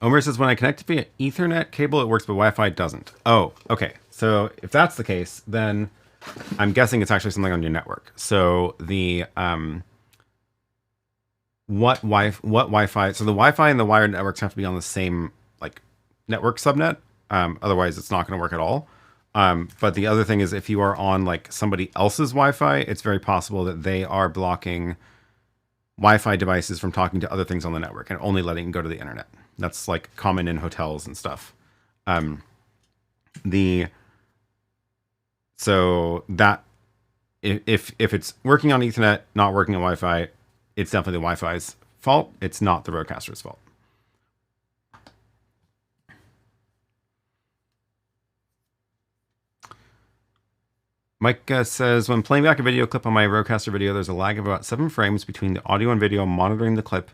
Omer says, when I connect via Ethernet cable, it works, but Wi-Fi doesn't. Oh, okay. So if that's the case, then I'm guessing it's actually something on your network. So the what Wi-Fi? So the Wi-Fi and the wired networks have to be on the same like network subnet. Otherwise, it's not going to work at all. But the other thing is, if you are on like somebody else's Wi-Fi, it's very possible that they are blocking Wi-Fi devices from talking to other things on the network and only letting them go to the internet. That's like common in hotels and stuff. So that if it's working on Ethernet, not working on Wi-Fi, it's definitely the Wi-Fi's fault. It's not the RØDECaster's fault. Mike says, when playing back a video clip on my RØDECaster video, there's a lag of about 7 frames between the audio and video monitoring the clip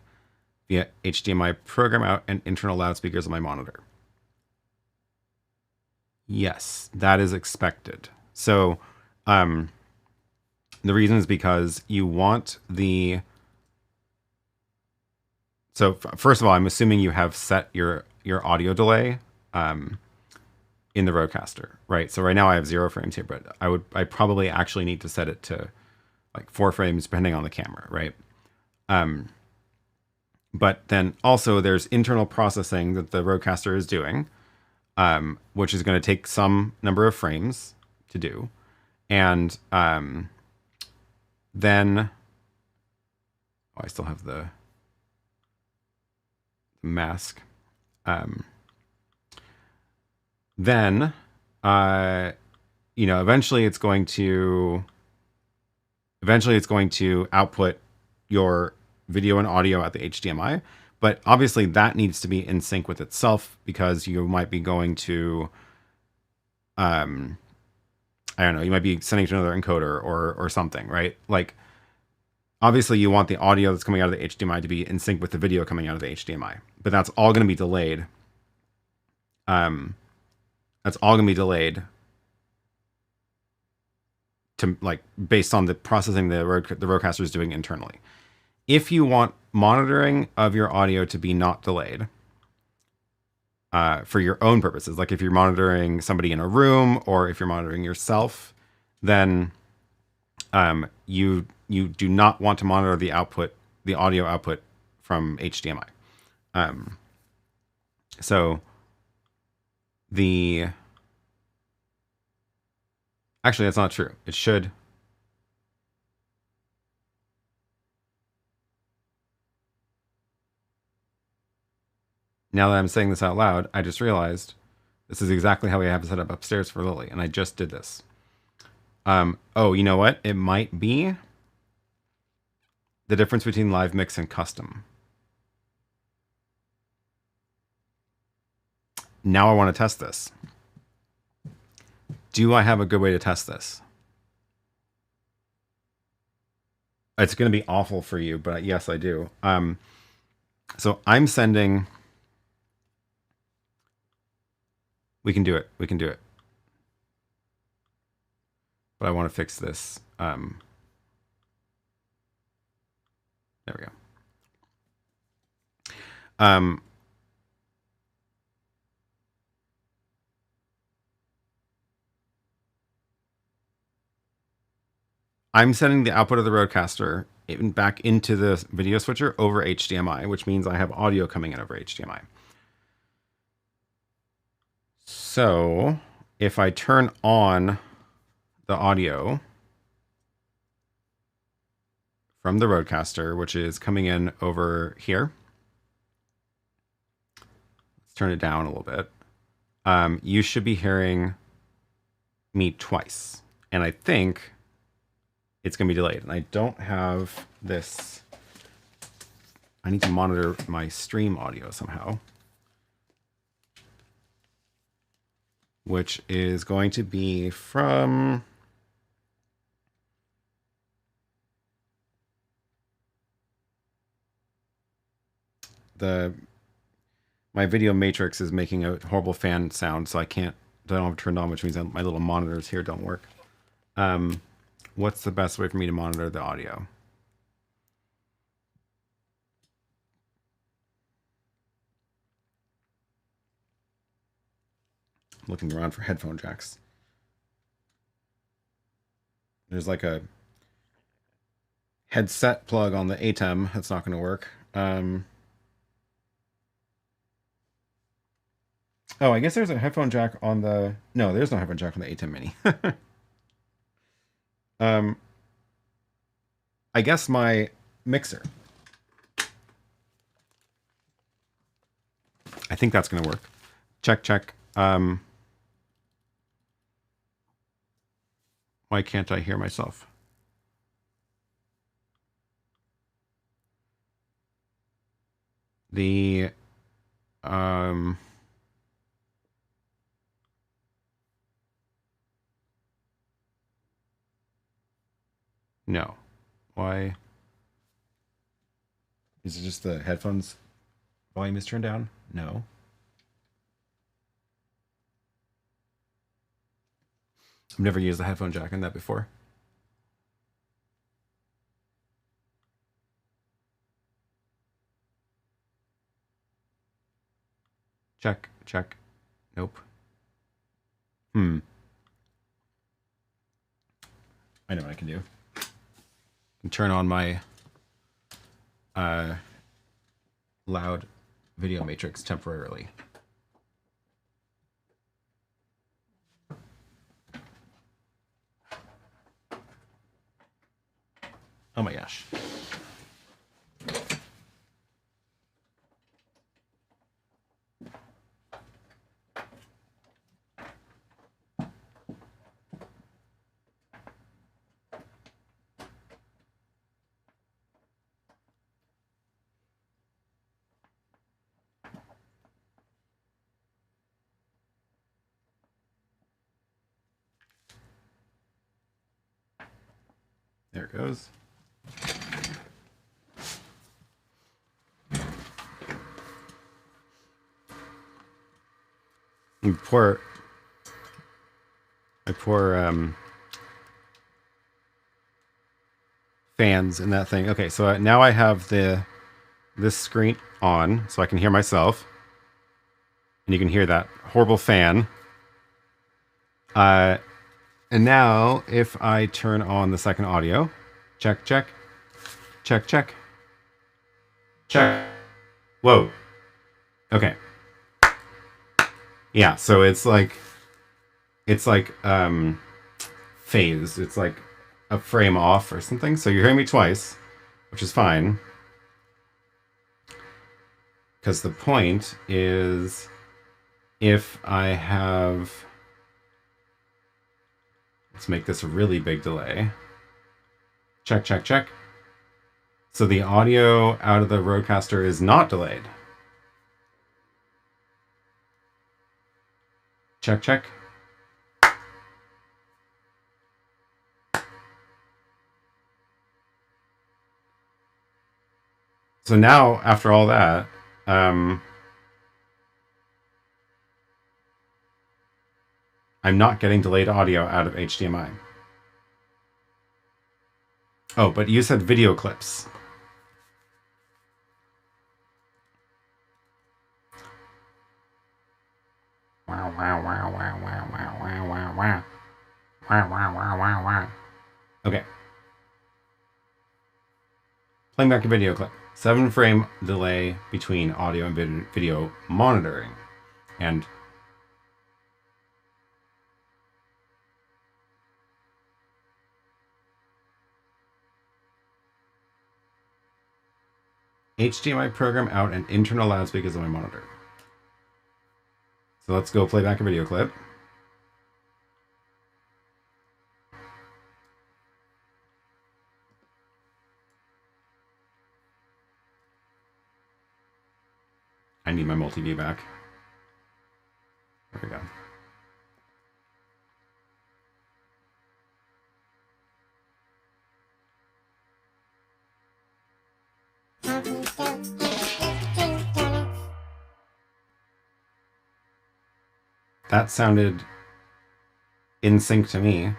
via HDMI program out and internal loudspeakers on my monitor. Yes, that is expected. So the reason is because you want the... So first of all, I'm assuming you have set your audio delay in the RØDECaster, right? So right now I have 0 frames here, but I probably actually need to set it to like 4 frames depending on the camera, right? But then also there's internal processing that the RØDECaster is doing, which is going to take some number of frames to do. And then, I still have the mask. Then, eventually it's going to output your video and audio at the HDMI, but obviously that needs to be in sync with itself, because you might be going to, I don't know, you might be sending to another encoder or something, right? Like, obviously you want the audio that's coming out of the HDMI to be in sync with the video coming out of the HDMI, but that's all going to be delayed. That's all going to be delayed to, like, based on the processing the RØDECaster is doing internally. If you want monitoring of your audio to be not delayed for your own purposes, like if you're monitoring somebody in a room or if you're monitoring yourself, then you do not want to monitor the audio output from HDMI. Actually, that's not true. It should. Now that I'm saying this out loud, I just realized this is exactly how we have it set up upstairs for Lily, and I just did this. Oh, you know what? It might be the difference between live mix and custom. Now I want to test this. Do I have a good way to test this? It's going to be awful for you, but yes, I do. So I'm sending... We can do it. We can do it. But I want to fix this. There we go. I'm sending the output of the RØDECaster back into the video switcher over HDMI, which means I have audio coming in over HDMI. So if I turn on the audio from the RØDECaster, which is coming in over here, let's turn it down a little bit. You should be hearing me twice. And I think it's going to be delayed. And I don't have this. I need to monitor my stream audio somehow, which is going to be from my video matrix is making a horrible fan sound, so I don't have it turned on, which means my little monitors here don't work. What's the best way for me to monitor the audio? Looking around for headphone jacks. There's like a headset plug on the ATEM. That's not going to work. Oh, I guess there's a headphone jack on the... No, there's no headphone jack on the ATEM Mini. I guess my mixer. I think that's going to work. Check, check. Why can't I hear myself? The no. Why? Is it just the headphones volume is turned down? No. I've never used the headphone jack on that before. Check, check. Nope. I know what I can do. I can turn on my loud video matrix temporarily. Oh my gosh. There it goes. I pour fans in that thing. Okay, so now I have this screen on, so I can hear myself, and you can hear that horrible fan. And now if I turn on the second audio, check, check, check, check, check. Whoa. Okay. Yeah, so it's like phased. It's like a frame off or something. So you're hearing me twice, which is fine. Because the point is, if I have, let's make this a really big delay. Check, check, check. So the audio out of the RØDECaster is not delayed. Check, check. So now, after all that, I'm not getting delayed audio out of HDMI. Oh, but you said video clips. Wow, wow, wow, wow, wow, wow, wow, wow, wow. Wow, wow, wow, wow, wow. Okay. Playing back a video clip. 7-frame delay between audio and video monitoring. And HDMI program out and internal loudspeakers on my monitor. So let's go play back a video clip. I need my multi-view back. There we go. That sounded in sync to me.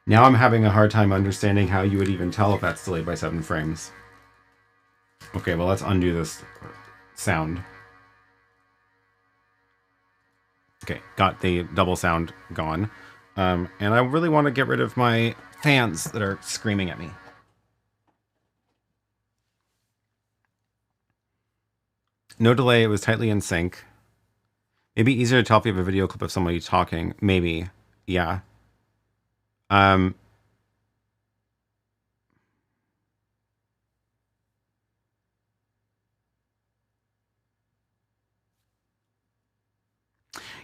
Now I'm having a hard time understanding how you would even tell if that's delayed by 7 frames. Okay, well, let's undo this sound. Okay, got the double sound gone. And I really want to get rid of my fans that are screaming at me. No delay, it was tightly in sync. Maybe easier to tell if you have a video clip of somebody talking. Maybe, yeah.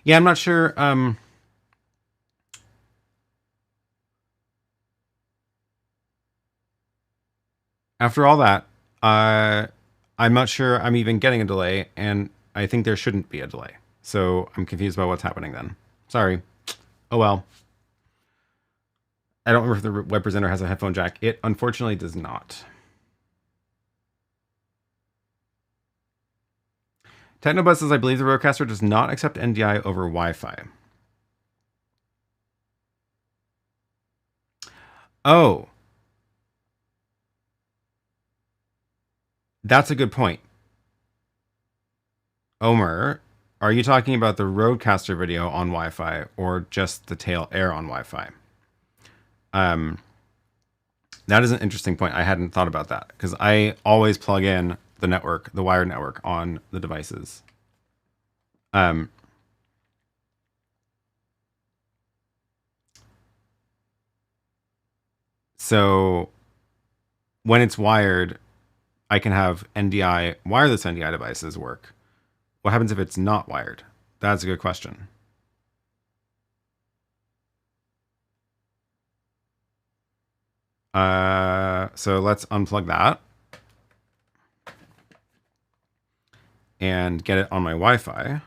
Yeah, I'm not sure. After all that, I'm not sure I'm even getting a delay, and I think there shouldn't be a delay. So I'm confused about what's happening then. Sorry. Oh well. I don't remember if the web presenter has a headphone jack. It unfortunately does not. Technobuzz says, I believe the RØDECaster does not accept NDI over Wi-Fi. Oh. That's a good point. Omer, are you talking about the RØDECaster video on Wi-Fi or just the tail air on Wi-Fi? That is an interesting point. I hadn't thought about that because I always plug in the network, the wired network on the devices. So when it's wired, I can have NDI, wireless NDI devices work. What happens if it's not wired? That's a good question. So let's unplug that and get it on my Wi-Fi.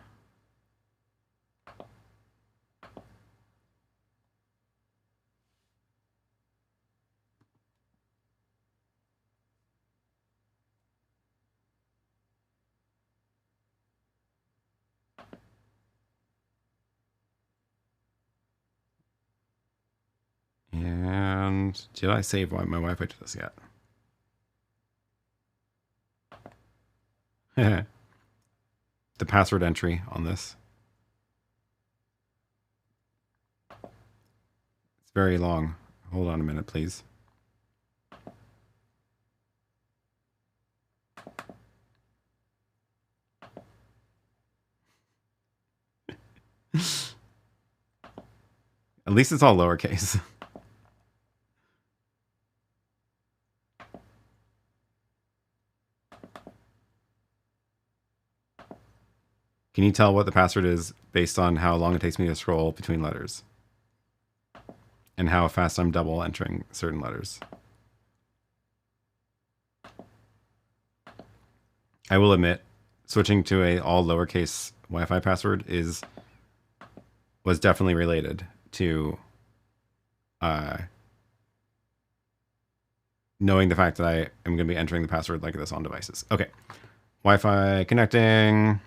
And did I save my Wi-Fi to this yet? The password entry on this. It's very long. Hold on a minute, please. At least it's all lowercase. Can you tell what the password is based on how long it takes me to scroll between letters? And how fast I'm double entering certain letters? I will admit, switching to a all lowercase Wi-Fi password was definitely related to knowing the fact that I am going to be entering the password like this on devices. Okay, Wi-Fi connecting.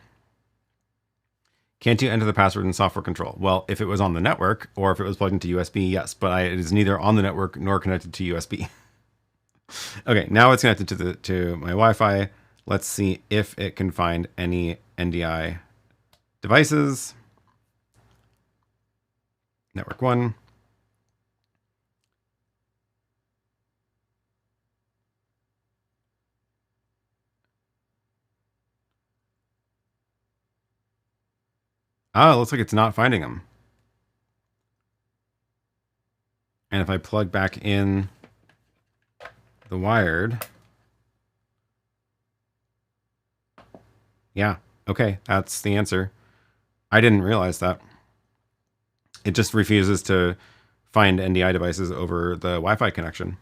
Can't you enter the password in software control? Well, if it was on the network or if it was plugged into USB, yes, but it is neither on the network nor connected to USB. Okay, now it's connected to my Wi-Fi. Let's see if it can find any NDI devices. Network 1. Oh, it looks like it's not finding them. And if I plug back in the wired, yeah, okay, that's the answer. I didn't realize that. It just refuses to find NDI devices over the Wi-Fi connection.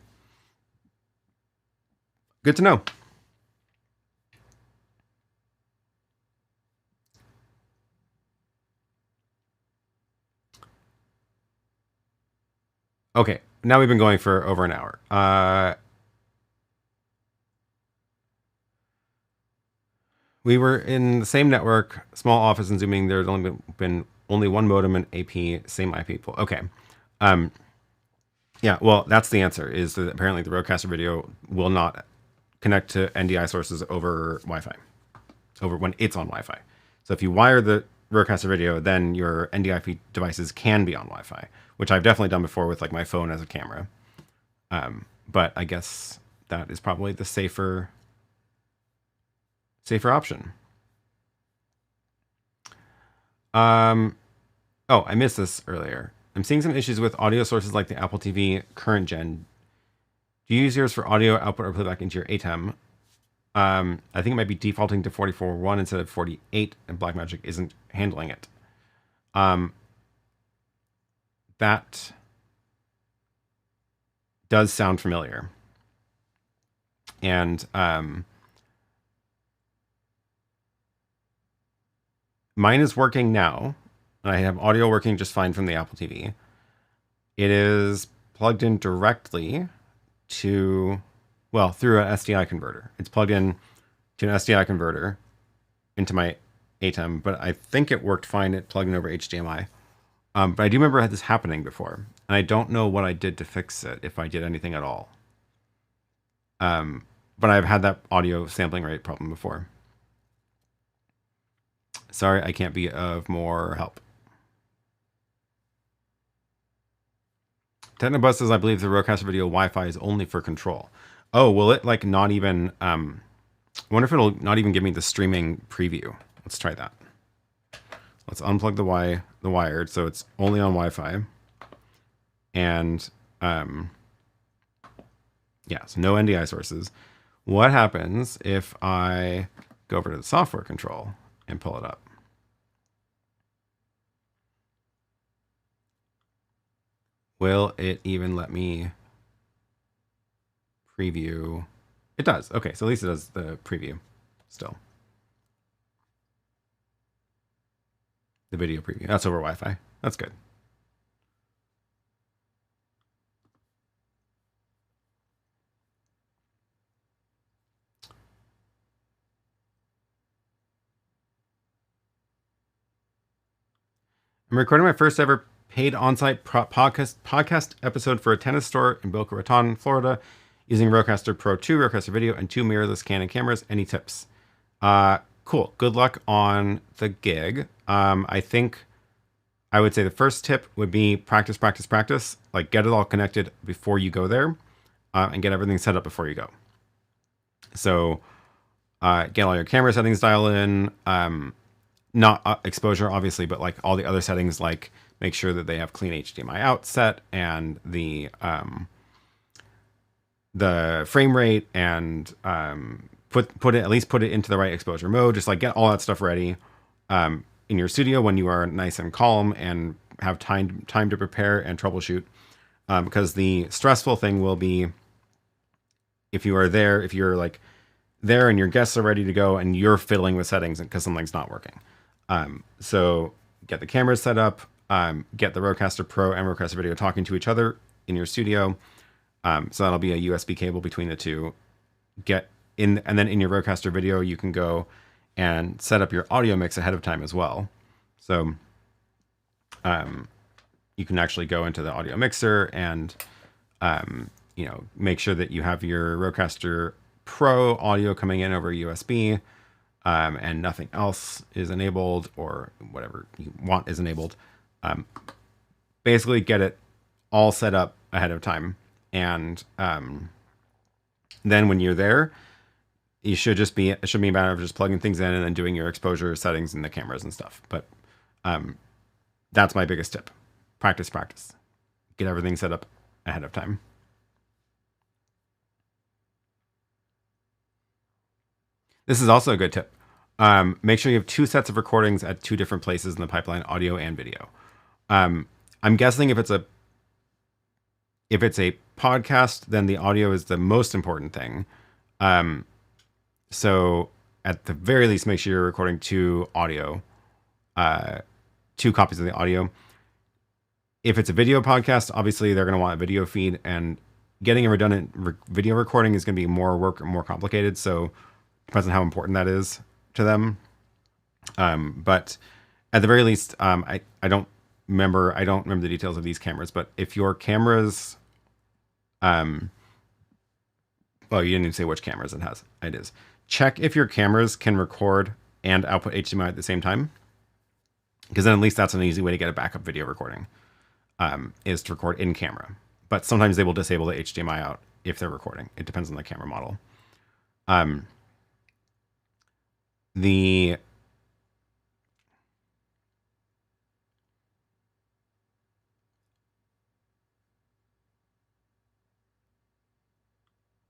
Good to know. Okay, now we've been going for over an hour. We were in the same network, small office and Zooming. There's only been one modem and AP, same IP pool. Okay. Yeah, well, that's the answer, is that apparently the RØDECaster video will not connect to NDI sources over Wi-Fi, over when it's on Wi-Fi. So if you wire the RØDECaster video, then your NDI devices can be on Wi-Fi, which I've definitely done before with like my phone as a camera. But I guess that is probably the safer option. Oh, I missed this earlier. I'm seeing some issues with audio sources like the Apple TV current gen. Do you use yours for audio output or playback into your ATEM? I think it might be defaulting to 44.1 instead of 48, and Blackmagic isn't handling it. That does sound familiar. And mine is working now. I have audio working just fine from the Apple TV. It is plugged in directly to, well, through an SDI converter. It's plugged in to an SDI converter into my ATEM, but I think it worked fine at plugging over HDMI. But I do remember I had this happening before, and I don't know what I did to fix it, if I did anything at all. But I've had that audio sampling rate problem before. Sorry, I can't be of more help. Technobus says, I believe the RØDECaster video Wi-Fi is only for control. Oh, will it like not even, I wonder if it'll not even give me the streaming preview. Let's try that. Let's unplug the wired, so it's only on Wi-Fi. And, yeah, so no NDI sources. What happens if I go over to the software control and pull it up? Will it even let me preview? It does. Okay, so at least it does the preview still. The video preview. That's over Wi-Fi. That's good. I'm recording my first ever paid on-site podcast episode for a tennis store in Boca Raton, Florida, using RØDECaster Pro 2, RØDECaster Video, and 2 mirrorless Canon cameras. Any tips? Cool. Good luck on the gig. I think I would say the first tip would be practice. Like, get it all connected before you go there, and get everything set up before you go. So, get all your camera settings dialed in. Not exposure, obviously, but like all the other settings, like make sure that they have clean HDMI out set, and the frame rate, and put it into the right exposure mode. Just like get all that stuff ready in your studio when you are nice and calm and have time to prepare and troubleshoot. Because the stressful thing will be if you are there, if you're like there and your guests are ready to go and you're fiddling with settings because something's not working. So get the cameras set up, get the RØDECaster Pro and RØDECaster Video talking to each other in your studio. So that'll be a USB cable between the two. Get in, and then in your RØDECaster Video, you can go and set up your audio mix ahead of time as well. So you can actually go into the audio mixer and make sure that you have your RØDECaster Pro audio coming in over USB. And nothing else is enabled, or whatever you want is enabled. Basically get it all set up ahead of time. And then when you're there, it should be a matter of just plugging things in and then doing your exposure settings in the cameras and stuff. But that's my biggest tip. Practice. Get everything set up ahead of time. This is also a good tip. Make sure you have 2 sets of recordings at 2 different places in the pipeline, audio and video. I'm guessing if it's a podcast, then the audio is the most important thing. So at the very least, make sure you're recording 2 audio, 2 copies of the audio. If it's a video podcast, obviously they're going to want a video feed, and getting a redundant video recording is going to be more work or more complicated. So depends on how important that is to them. But at the very least, I don't remember the details of these cameras, but if your cameras, well, you didn't even say which cameras it is. Check if your cameras can record and output HDMI at the same time, because then at least that's an easy way to get a backup video recording, is to record in camera. But sometimes they will disable the HDMI out if they're recording. It depends on the camera model.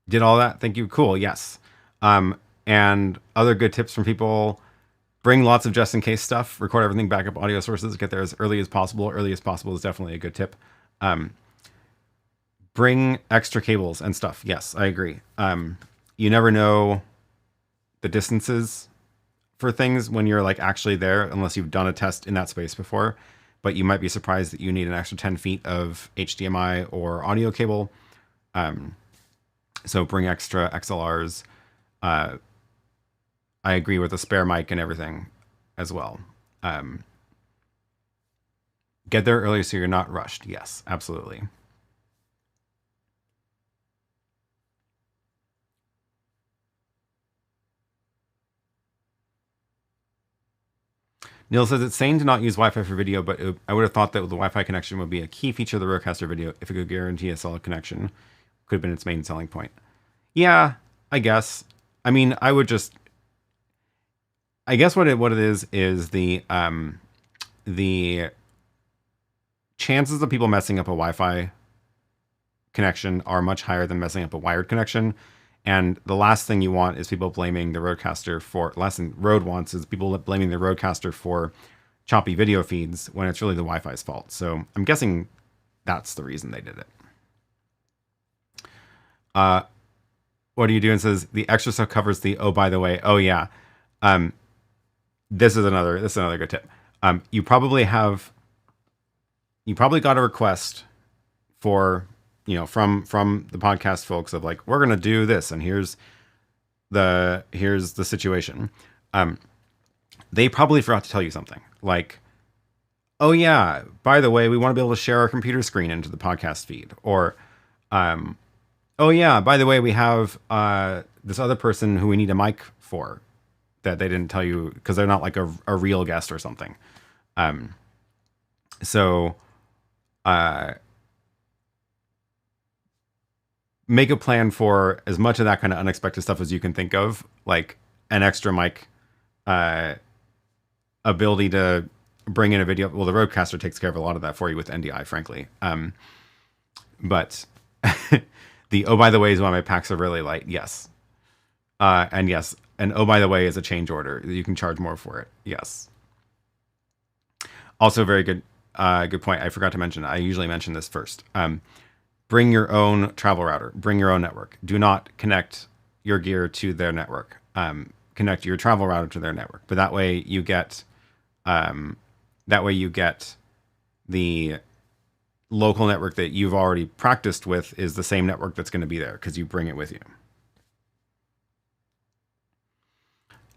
Did all that. Thank you. Cool. Yes. And other good tips from people. Bring lots of just in case stuff. Record everything, backup audio sources. Get there as early as possible. Early as possible is definitely a good tip. Bring extra cables and stuff. Yes, I agree. You never know the distances for things when you're like actually there, unless you've done a test in that space before. But you might be surprised that you need an extra 10 feet of HDMI or audio cable. So bring extra XLRs. I agree with the spare mic and everything as well. Get there early so you're not rushed. Yes, absolutely. Neil says it's sane to not use Wi-Fi for video, but I would have thought that the Wi-Fi connection would be a key feature of the RØDECaster video if it could guarantee a solid connection. Could have been its main selling point. Yeah, I guess. I mean, I guess what it is the chances of people messing up a Wi-Fi connection are much higher than messing up a wired connection. And the last thing you want is people blaming the RØDECaster for, last thing Rode wants is people blaming the RØDECaster for choppy video feeds when it's really the Wi-Fi's fault. So I'm guessing that's the reason they did it. What do you do? And says the extra stuff covers the, oh, by the way, oh yeah. This is another good tip. You probably got a request for, from the podcast folks of like, we're going to do this. And here's the situation. They probably forgot to tell you something like, oh yeah, by the way, we want to be able to share our computer screen into the podcast feed, or, oh yeah, by the way, we have, this other person who we need a mic for that they didn't tell you because they're not like a real guest or something. Make a plan for as much of that kind of unexpected stuff as you can think of, like an extra mic, ability to bring in a video. Well, the RØDECaster takes care of a lot of that for you with NDI, frankly. But the, oh, by the way, is why my packs are really light. Yes. And yes. And oh, by the way, is a change order. You can charge more for it. Yes. Also very good, good point. I forgot to mention, I usually mention this first. Bring your own travel router, bring your own network. Do not connect your gear to their network. Connect your travel router to their network. But that way you get, the local network that you've already practiced with is the same network that's going to be there because you bring it with you.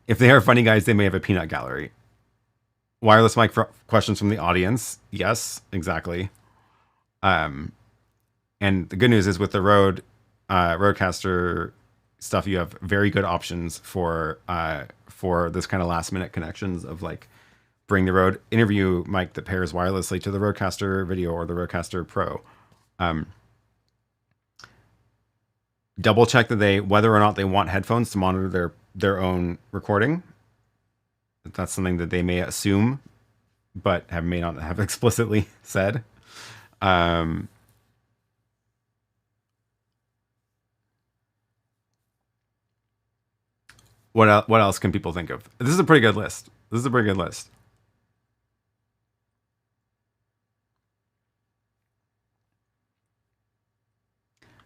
If they are funny guys, they may have a peanut gallery. Wireless mic for questions from the audience. Yes, exactly. And the good news is with the RØDECaster stuff, you have very good options for this kind of last minute connections of like bring the Rode interview mic that pairs wirelessly to the RØDECaster Video or the RØDECaster Pro. Double check that whether or not they want headphones to monitor their own recording. That's something that they may assume, but may not have explicitly said. What else can people think of? This is a pretty good list.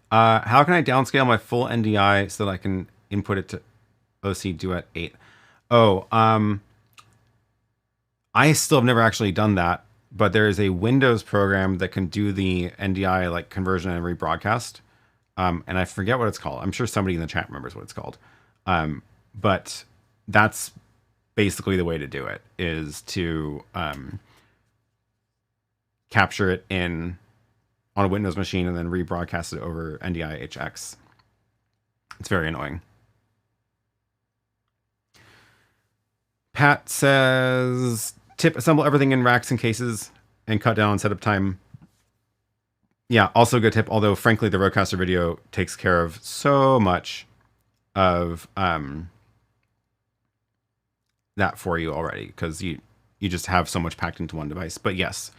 How can I downscale my full NDI so that I can input it to OC Duet 8? Oh, I still have never actually done that, but there is a Windows program that can do the NDI like conversion and rebroadcast. And I forget what it's called. I'm sure somebody in the chat remembers what it's called. But that's basically the way to do it, is to capture it on a Windows machine and then rebroadcast it over NDI HX. It's very annoying. Pat says, tip, assemble everything in racks and cases and cut down on setup time. Yeah, also a good tip, although frankly the RØDECaster Video takes care of so much of that for you already, because you just have so much packed into one device. But yes,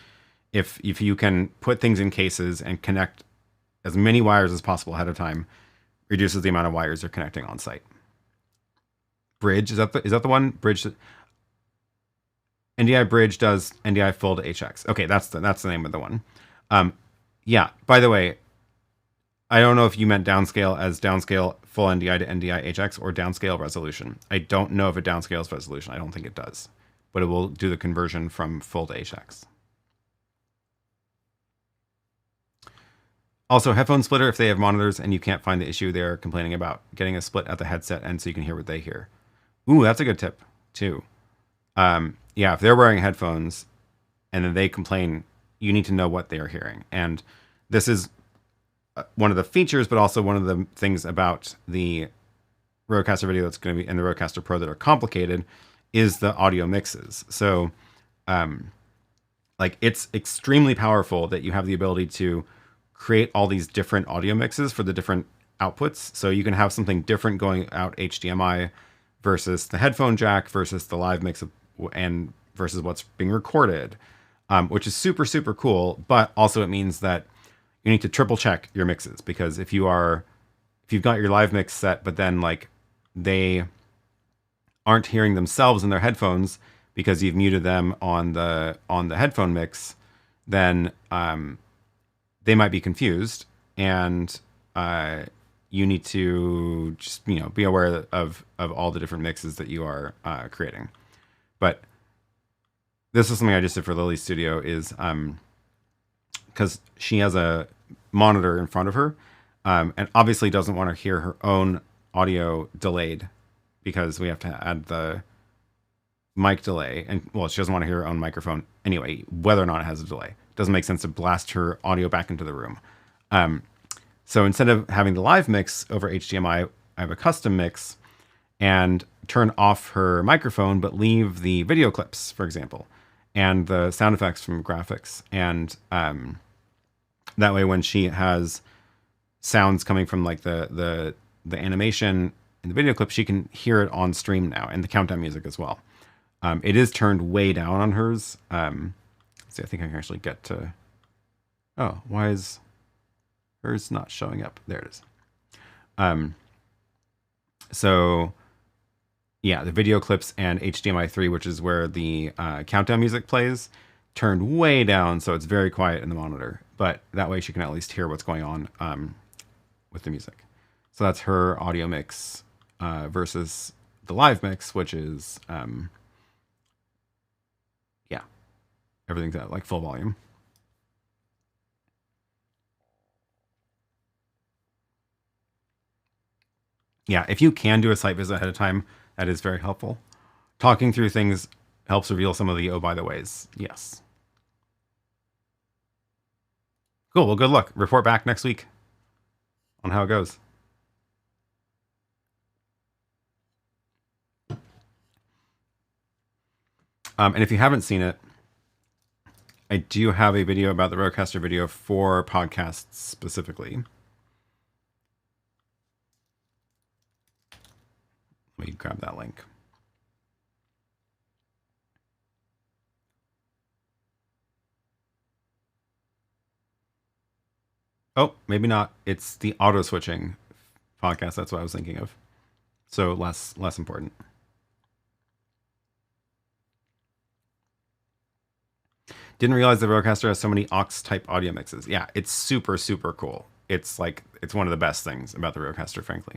if you can put things in cases and connect as many wires as possible ahead of time, reduces the amount of wires you're connecting on site. Bridge, is that the one? Bridge. NDI Bridge does NDI full to HX. Okay, that's the name of the one. Yeah. By the way, I don't know if you meant downscale as downscale full NDI to NDI HX or downscale resolution. I don't know if it downscales resolution. I don't think it does, but it will do the conversion from full to HX. Also, headphone splitter, if they have monitors and you can't find the issue they're complaining about, getting a split at the headset end so you can hear what they hear. Ooh, that's a good tip, too. Yeah, if they're wearing headphones and then they complain, you need to know what they are hearing. And this is one of the features, but also one of the things about the RØDECaster video that's going to be in the RØDECaster Pro that are complicated is the audio mixes. So, like, it's extremely powerful that you have the ability to create all these different audio mixes for the different outputs. So you can have something different going out HDMI versus the headphone jack versus the live mix and versus what's being recorded, which is super, super cool. But also it means that you need to triple check your mixes, because if you've got your live mix set, but then like they aren't hearing themselves in their headphones because you've muted them on the headphone mix, then they might be confused, and you need to just be aware of all the different mixes that you are creating. But this is something I just did for Lily's studio, is because she has a monitor in front of her, and obviously doesn't want to hear her own audio delayed, because we have to add the mic delay, and well, she doesn't want to hear her own microphone anyway, whether or not it has a delay. It doesn't make sense to blast her audio back into the room. So instead of having the live mix over HDMI, I have a custom mix and turn off her microphone, but leave the video clips, for example, and the sound effects from graphics. And that way, when she has sounds coming from like the animation in the video clip, she can hear it on stream now, and the countdown music as well. It is turned way down on hers. See, I think I can actually get to... Oh, why is hers not showing up? There it is. So, yeah, the video clips and HDMI 3, which is where the countdown music plays, turned way down, so it's very quiet in the monitor. But that way she can at least hear what's going on with the music. So that's her audio mix versus the live mix, which is... everything's at like full volume. Yeah, if you can do a site visit ahead of time, that is very helpful. Talking through things helps reveal some of the by the ways. Yes. Cool. Well, good luck. Report back next week on how it goes. And if you haven't seen it, I do have a video about the RØDECaster video for podcasts specifically. Let me grab that link. Oh, maybe not. It's the auto switching podcast. That's what I was thinking of. So less important. Didn't realize the RØDECaster has so many aux type audio mixes. Yeah, it's super, super cool. It's like, it's one of the best things about the RØDECaster, frankly.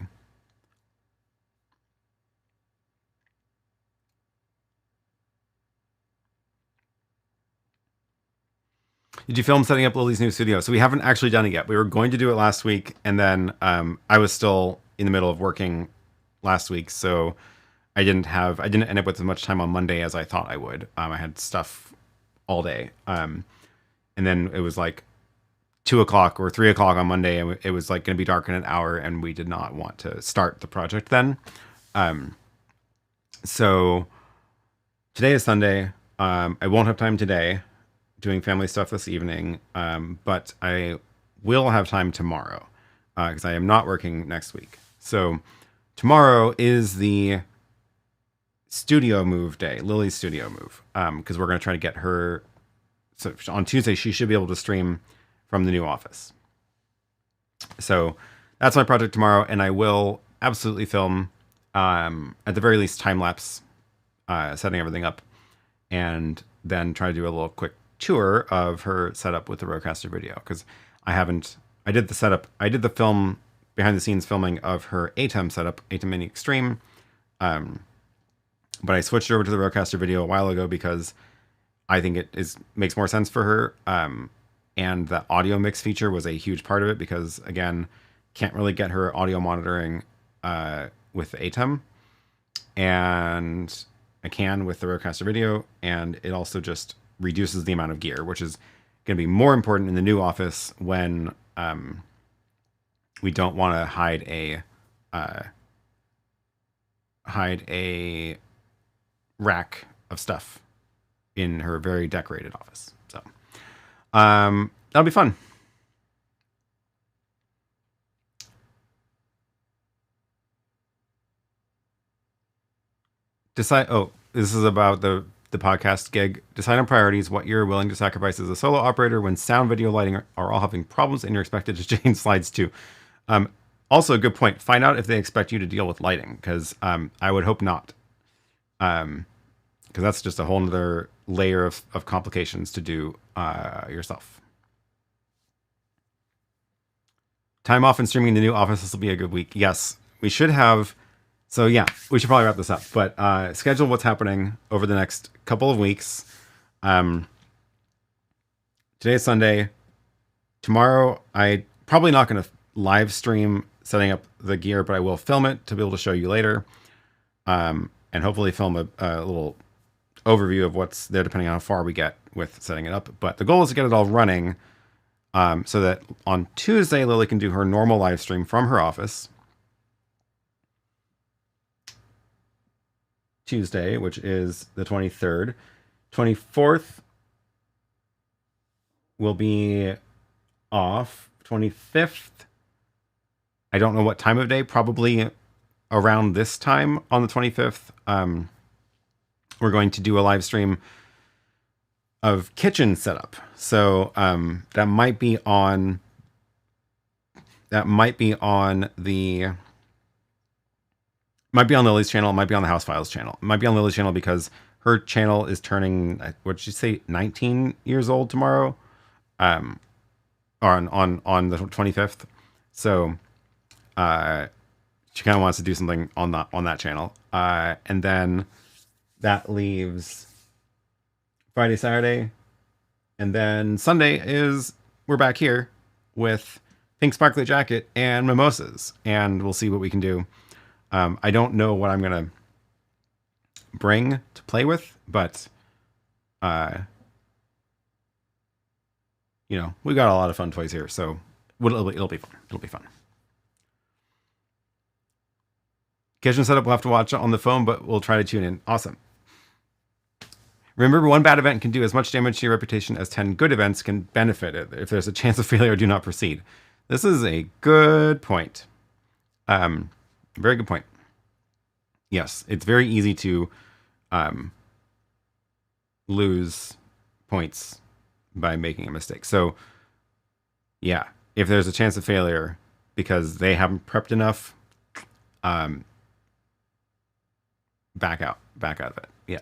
Did you film setting up Lily's new studio? So we haven't actually done it yet. We were going to do it last week, and then I was still in the middle of working last week, so I didn't end up with as much time on Monday as I thought I would. I had stuff all day. And then it was like 2 o'clock or 3 o'clock on Monday, and it was like going to be dark in an hour, and we did not want to start the project then. So today is Sunday. I won't have time today doing family stuff this evening, but I will have time tomorrow because I am not working next week. So tomorrow is the studio move day, Lily's studio move, because we're going to try to get her. So on Tuesday, she should be able to stream from the new office. So that's my project tomorrow, and I will absolutely film, at the very least, time lapse, setting everything up, and then try to do a little quick tour of her setup with the RØDECaster video, because I did the setup, I did the film, behind the scenes filming of her ATEM setup, ATEM Mini Extreme, but I switched over to the RØDECaster video a while ago because I think it makes more sense for her, and the audio mix feature was a huge part of it, because again, can't really get her audio monitoring with the ATEM, and I can with the RØDECaster video, and it also just reduces the amount of gear, which is going to be more important in the new office when we don't want to hide a rack of stuff in her very decorated office. So that'll be fun. Decide. Oh, this is about the podcast gig. Decide on priorities. What you're willing to sacrifice as a solo operator when sound, video, lighting are all having problems, and you're expected to change slides too. Also, a good point. Find out if they expect you to deal with lighting, because I would hope not. Because that's just a whole other layer of complications to do yourself. Time off and streaming in the new office. This will be a good week. Yes, we should have. So yeah, we should probably wrap this up. But schedule what's happening over the next couple of weeks. Today is Sunday. Tomorrow, I probably not going to live stream setting up the gear, but I will film it to be able to show you later. And hopefully film a little overview of what's there, depending on how far we get with setting it up. But the goal is to get it all running so that on Tuesday, Lily can do her normal live stream from her office. Tuesday, which is the 23rd. 24th will be off. 25th, I don't know what time of day, probably around this time on the 25th. We're going to do a live stream of kitchen setup. So that might be on Lily's channel. It might be on the House Files channel. It might be on Lily's channel because her channel is turning, what did she say, 19 years old tomorrow, or on the 25th. So she kind of wants to do something on that channel, and then that leaves Friday, Saturday, and then Sunday is we're back here with Pink Sparkly Jacket and mimosas, and we'll see what we can do. I don't know what I'm going to bring to play with, but, you know, we've got a lot of fun toys here, so it'll be fun. It'll be fun. Kitchen setup we'll have to watch on the phone, but we'll try to tune in. Awesome. Remember, one bad event can do as much damage to your reputation as 10 good events can benefit it. If there's a chance of failure, do not proceed. This is a good point. Very good point. Yes, it's very easy to lose points by making a mistake. So, yeah, if there's a chance of failure because they haven't prepped enough, back out of it. Yeah.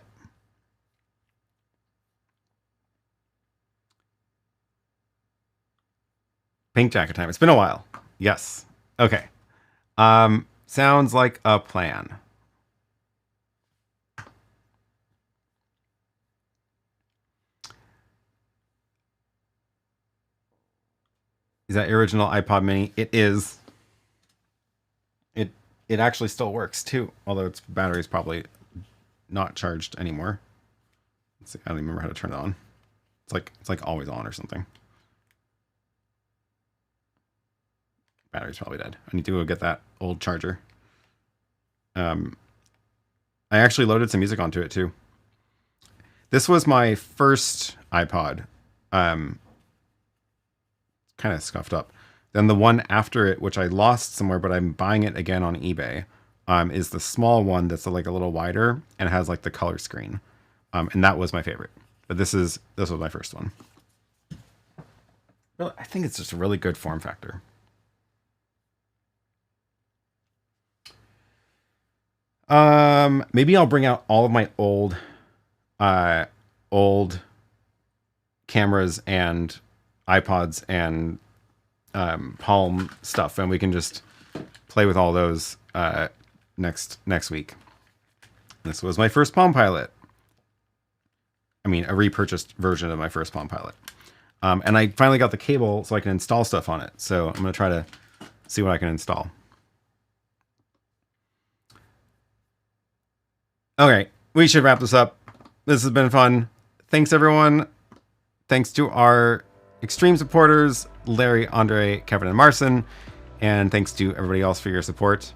Pink jacket time. It's been a while. Yes. Okay. Sounds like a plan. Is that original iPod Mini? It is. It actually still works too, although its battery is probably not charged anymore. Let's see, I don't even remember how to turn it on. It's like always on or something. Battery's probably dead. I need to go get that old charger. I actually loaded some music onto it too. This was my first iPod. Kind of scuffed up. Then the one after it, which I lost somewhere, but I'm buying it again on eBay, is the small one that's like a little wider and has like the color screen. And that was my favorite. But this was my first one. Really, I think it's just a really good form factor. Maybe I'll bring out all of my old old cameras and iPods and Palm stuff, and we can just play with all those next week. This was my first Palm Pilot. I mean, a repurchased version of my first Palm Pilot. And I finally got the cable so I can install stuff on it. So I'm going to try to see what I can install. Okay, we should wrap this up. This has been fun. Thanks, everyone. Thanks to our extreme supporters, Larry, Andre, Kevin, and Marcin. And thanks to everybody else for your support.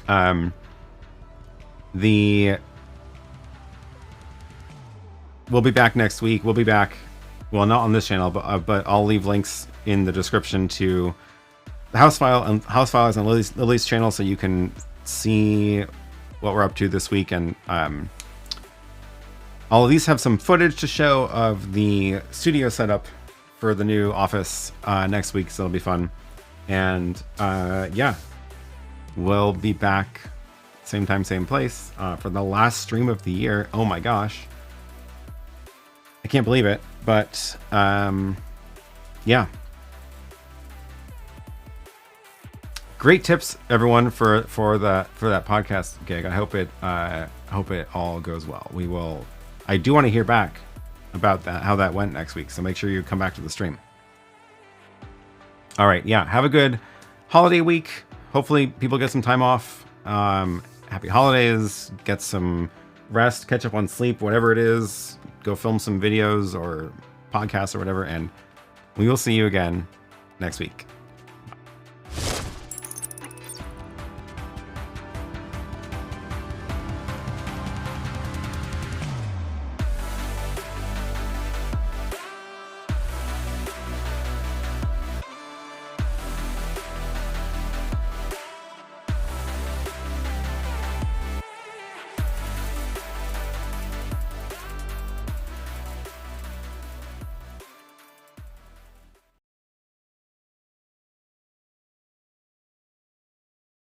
We'll be back next week. We'll be back, well, not on this channel, but I'll leave links in the description to the House Files and Lily's channel, so you can see what we're up to this week. And all of these have some footage to show of the studio setup for the new office next week, so it'll be fun. And yeah, we'll be back same time, same place for the last stream of the year. Oh my gosh, I can't believe it. But yeah, great tips, everyone, for that podcast gig. I hope it all goes well. We will. I do want to hear back about that, how that went next week. So make sure you come back to the stream. All right, yeah. Have a good holiday week. Hopefully, people get some time off. Happy holidays. Get some rest. Catch up on sleep. Whatever it is. Go film some videos or podcasts or whatever. And we will see you again next week.